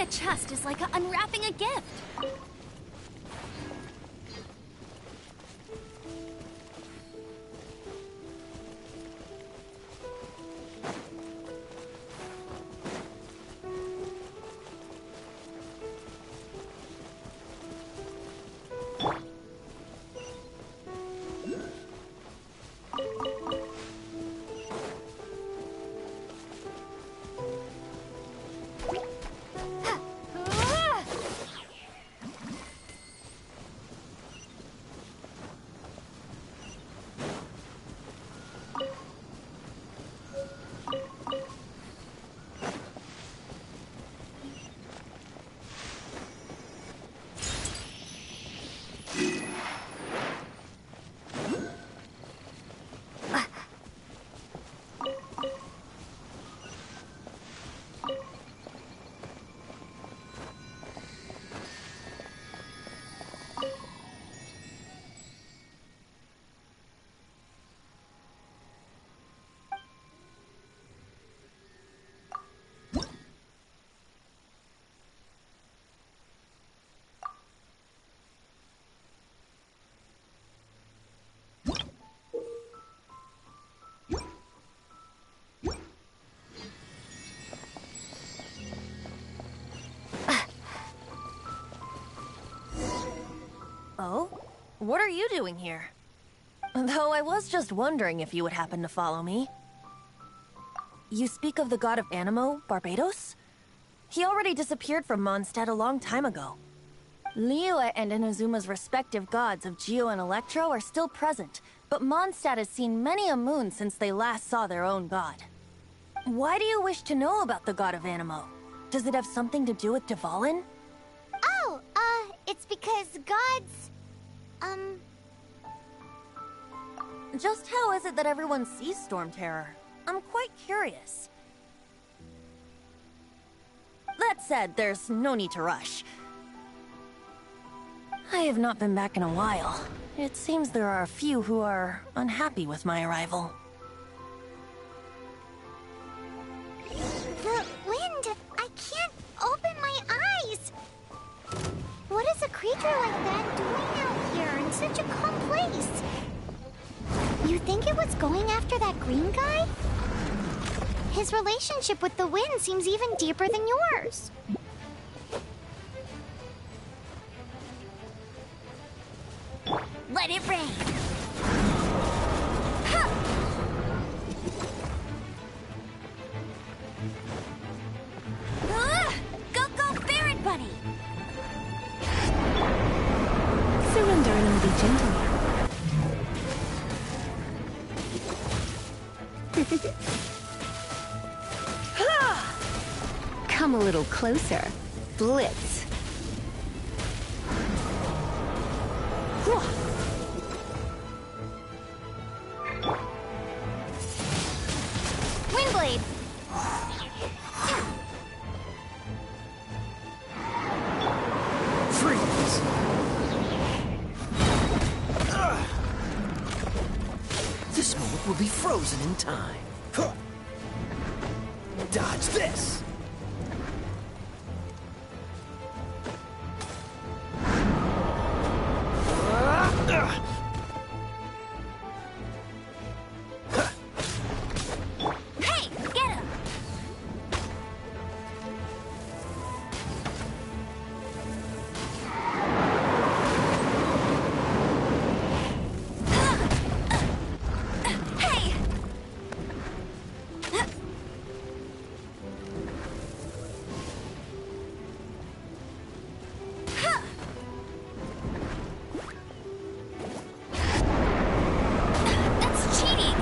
a chest is like unwrapping a gift. Oh? What are you doing here? Though I was just wondering if you would happen to follow me. You speak of the god of Animo, Barbados? He already disappeared from Mondstadt a long time ago. Liyue and Inazuma's respective gods of Geo and Electro are still present, but Mondstadt has seen many a moon since they last saw their own god. Why do you wish to know about the god of Animo? Does it have something to do with Dvalin? Oh, it's because gods... Just how is it that everyone sees Storm Terror? I'm quite curious. That said, there's no need to rush. I have not been back in a while. It seems there are a few who are unhappy with my arrival. The wind! I can't open my eyes! What is a creature like that doing out here in such a calm place? You think it was going after that green guy? His relationship with the wind seems even deeper than yours. Let it rain. Go, go, Ferret Buddy! Surrender and I'll be gentle. Come a little closer. Blitz. Windblade! Freeze! This moment will be frozen in time. Dodge this! Hey, get him! Hey! That's cheating!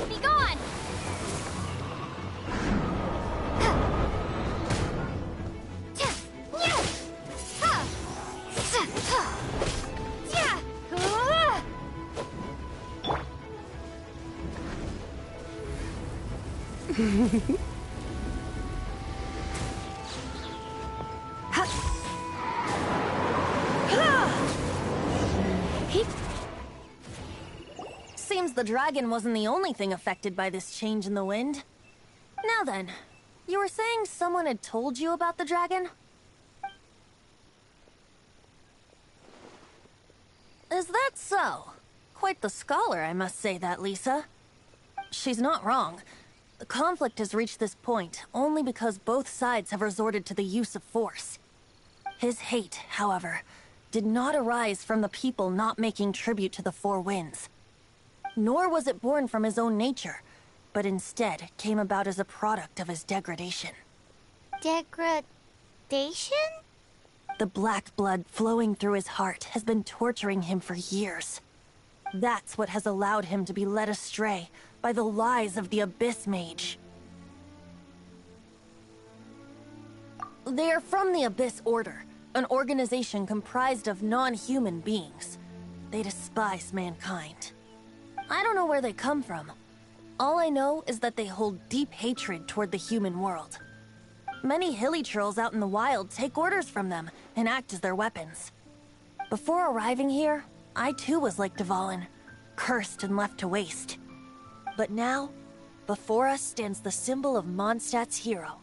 Be gone! Seems the dragon wasn't the only thing affected by this change in the wind. Now then, you were saying someone had told you about the dragon? Is that so? Quite the scholar, I must say that, Lisa. She's not wrong. The conflict has reached this point only because both sides have resorted to the use of force. His hate, however, did not arise from the people not making tribute to the Four Winds. Nor was it born from his own nature, but instead came about as a product of his degradation. Degradation? The black blood flowing through his heart has been torturing him for years. That's what has allowed him to be led astray by the lies of the Abyss Mage. They are from the Abyss Order, an organization comprised of non-human beings. They despise mankind. I don't know where they come from. All I know is that they hold deep hatred toward the human world. Many hilly trolls out in the wild take orders from them and act as their weapons. Before arriving here, I too was like Dvalin, cursed and left to waste. But now, before us stands the symbol of Mondstadt's hero,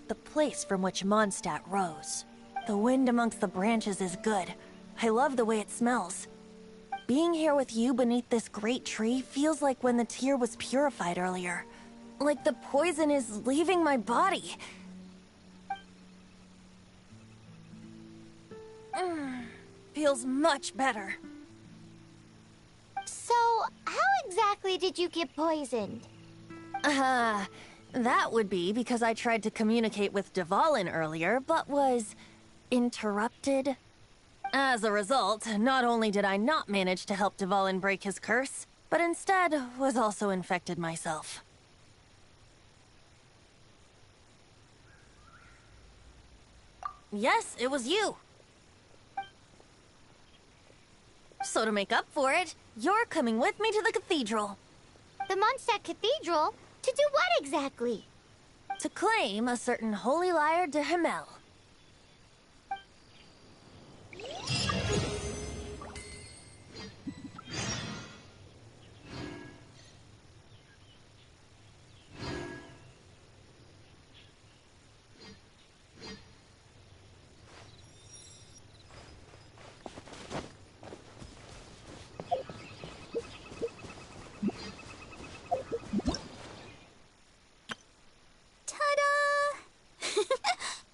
the place from which Mondstadt rose. The wind amongst the branches is good. I love the way it smells. Being here with you beneath this great tree feels like when the tear was purified earlier. Like the poison is leaving my body. Feels much better. So, how exactly did you get poisoned? That would be because I tried to communicate with Dvalin earlier, but was interrupted. As a result, not only did I not manage to help Dvalin break his curse, but instead was also infected myself. Yes, it was you. So to make up for it, you're coming with me to the cathedral. The Mondstadt Cathedral? To do what exactly? To claim a certain holy lyre de Himmel.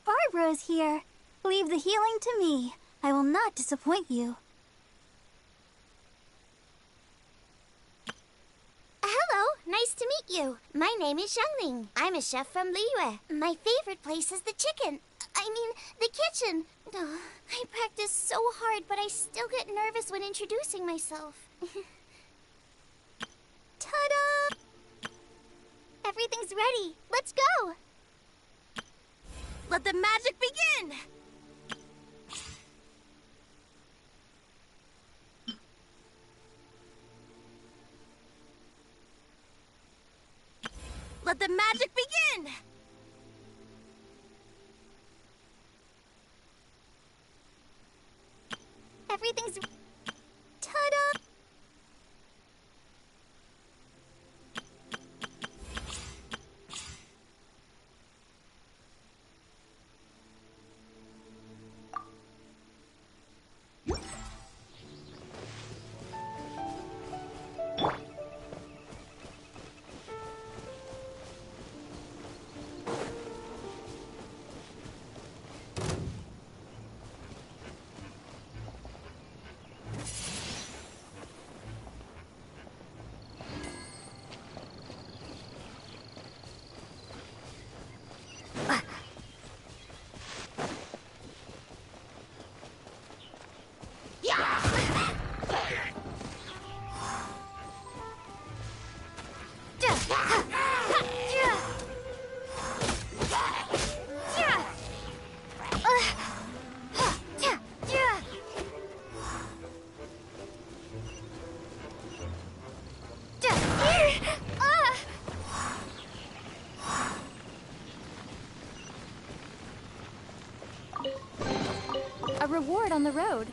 Barbara's here. Leave the healing to me. I will not disappoint you. Hello, nice to meet you. My name is Xiangling. I'm a chef from Liyue. My favorite place is the the kitchen. Oh, I practice so hard, but I still get nervous when introducing myself. Ta-da! Everything's ready. Let's go! Let the magic begin! Let the magic begin! Everything's... Ta-da! A reward on the road.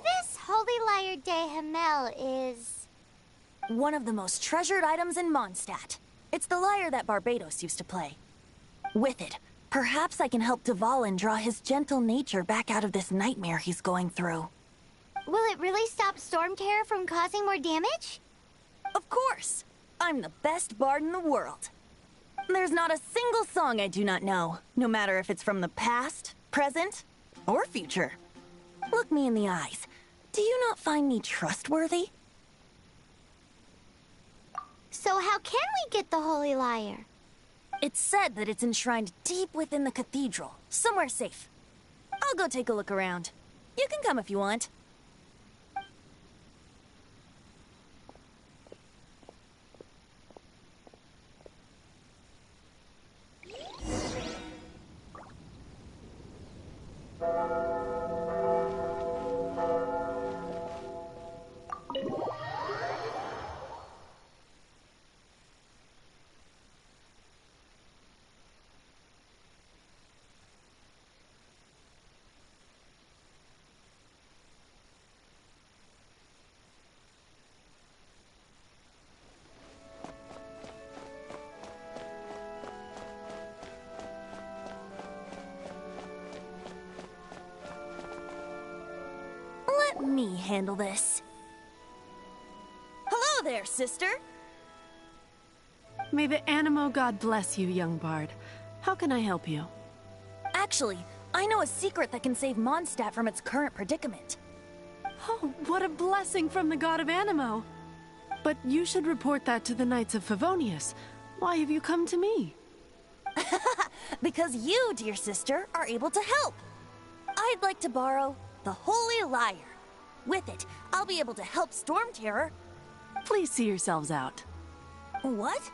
this Holy Lyre de Himmel is... one of the most treasured items in Mondstadt. It's the lyre that Barbados used to play. With it, perhaps I can help Dvalin draw his gentle nature back out of this nightmare he's going through. Will it really stop Storm Terror from causing more damage? Of course! I'm the best bard in the world. There's not a single song I do not know, no matter if it's from the past, present, or future. Look me in the eyes. Do you not find me trustworthy? So how can we get the Holy Lyre? It's said that it's enshrined deep within the cathedral, somewhere safe. I'll go take a look around. You can come if you want. Let me handle this. Hello there, sister! May the Animo God bless you, young bard. How can I help you? Actually, I know a secret that can save Mondstadt from its current predicament. Oh, what a blessing from the God of Animo! But you should report that to the Knights of Favonius. Why have you come to me? Because you, dear sister, are able to help. I'd like to borrow the Holy Lyre. With it, I'll be able to help Storm Terror. Please see yourselves out. What?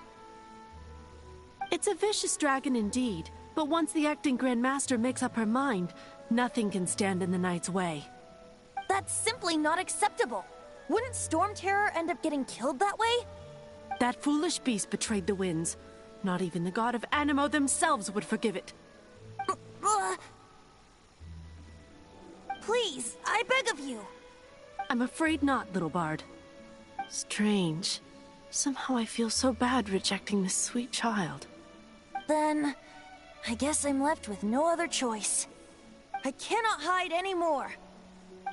It's a vicious dragon indeed, but once the acting Grand Master makes up her mind, nothing can stand in the Knight's way. That's simply not acceptable. Wouldn't Storm Terror end up getting killed that way? That foolish beast betrayed the winds. Not even the God of Animo themselves would forgive it. Please, I beg of you. I'm afraid not, little bard. Strange. Somehow I feel so bad rejecting this sweet child. Then, I guess I'm left with no other choice. I cannot hide anymore.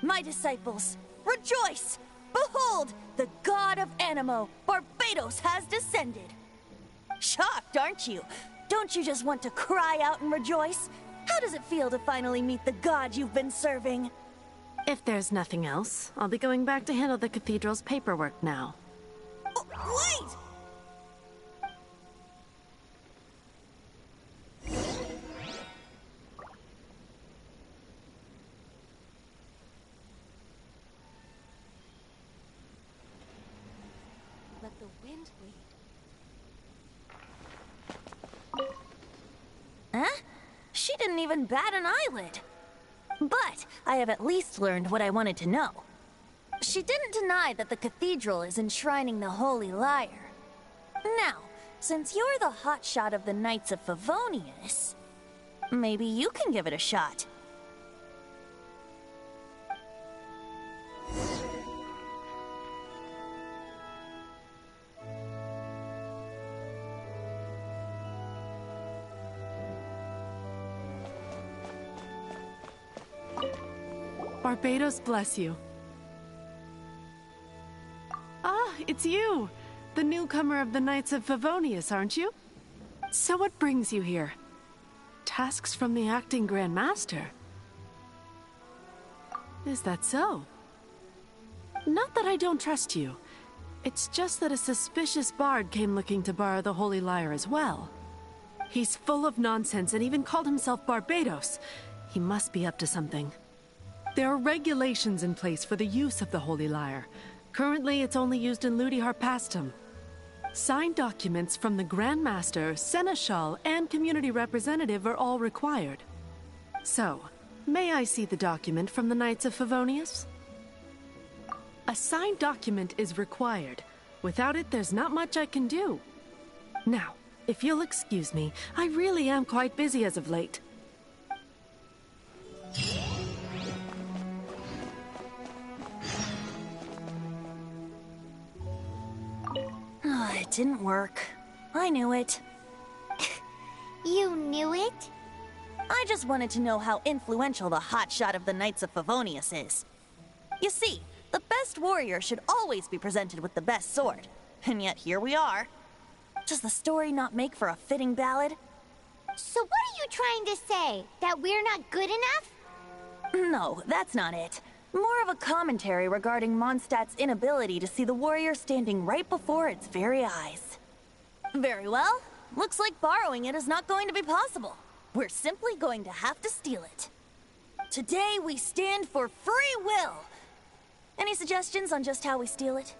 My disciples, rejoice! Behold, the God of Animo, Barbados, has descended. Shocked, aren't you? Don't you just want to cry out and rejoice? How does it feel to finally meet the god you've been serving? If there's nothing else, I'll be going back to handle the cathedral's paperwork now. Oh, wait! Let the wind lead. Huh? She didn't even bat an eyelid. But I have at least learned what I wanted to know. She didn't deny that the cathedral is enshrining the Holy Lyre. Now, since you're the hotshot of the Knights of Favonius, maybe you can give it a shot. Barbados bless you. Ah, it's you! The newcomer of the Knights of Favonius, aren't you? So what brings you here? Tasks from the acting Grand Master? Is that so? Not that I don't trust you. It's just that a suspicious bard came looking to borrow the Holy Lyre as well. He's full of nonsense and even called himself Barbados. He must be up to something. There are regulations in place for the use of the Holy Lyre. Currently, it's only used in Ludi Harpastum. Signed documents from the Grand Master, Seneschal, and Community Representative are all required. So, may I see the document from the Knights of Favonius? A signed document is required. Without it, there's not much I can do. Now, if you'll excuse me, I really am quite busy as of late. It didn't work. I knew it. You knew it? I just wanted to know how influential the hotshot of the Knights of Favonius is. You see, the best warrior should always be presented with the best sword. And yet here we are. Does the story not make for a fitting ballad? So what are you trying to say? That we're not good enough? No, that's not it. More of a commentary regarding Mondstadt's inability to see the warrior standing right before its very eyes. Very well. Looks like borrowing it is not going to be possible. We're simply going to have to steal it. Today we stand for free will. Any suggestions on just how we steal it?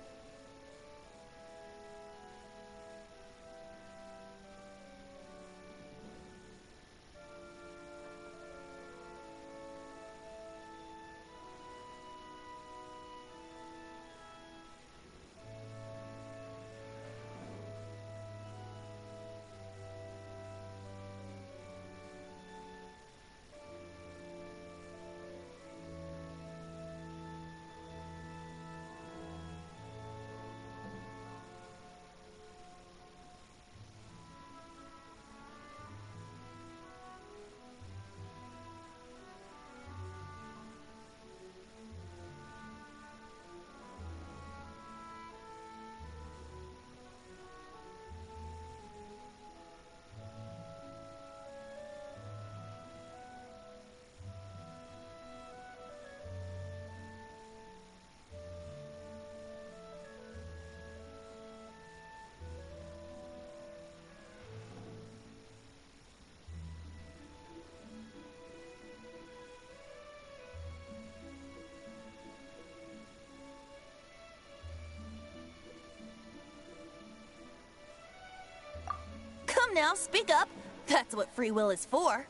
Come now, speak up. That's what free will is for.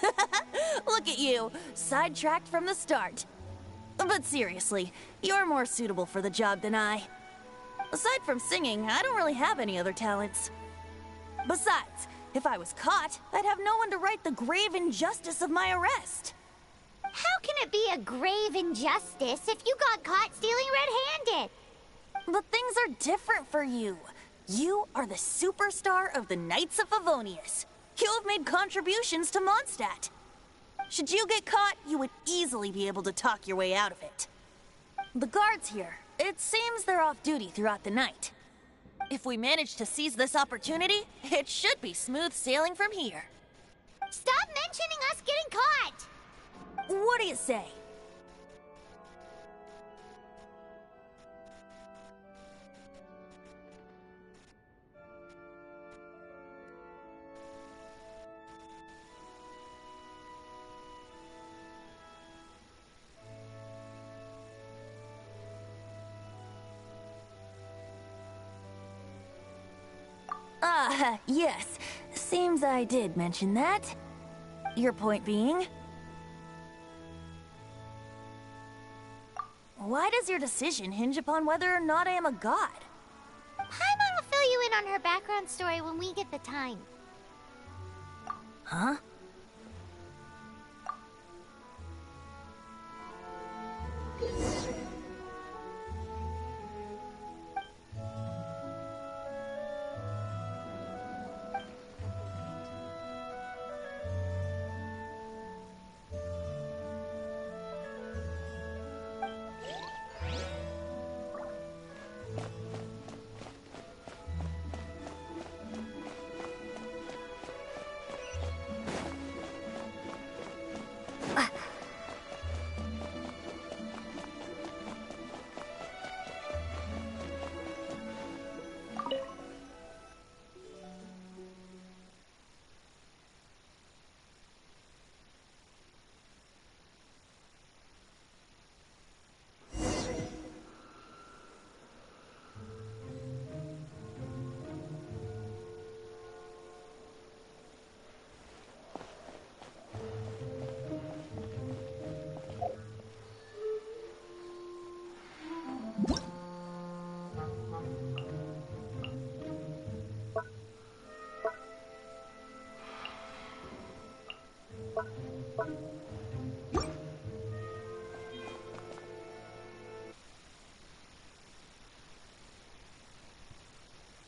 Look at you, sidetracked from the start. But seriously, you're more suitable for the job than I. Aside from singing, I don't really have any other talents. Besides, if I was caught, I'd have no one to right the grave injustice of my arrest. How can it be a grave injustice if you got caught stealing red-handed? But things are different for you. You are the superstar of the Knights of Favonius. You have made contributions to Mondstadt. Should you get caught, you would easily be able to talk your way out of it. The guards here, it seems they're off duty throughout the night. If we manage to seize this opportunity, it should be smooth sailing from here. Stop mentioning us getting caught! What do you say? Yes. Seems I did mention that. Your point being? Why does your decision hinge upon whether or not I am a god? Paimon will fill you in on her background story when we get the time. Huh?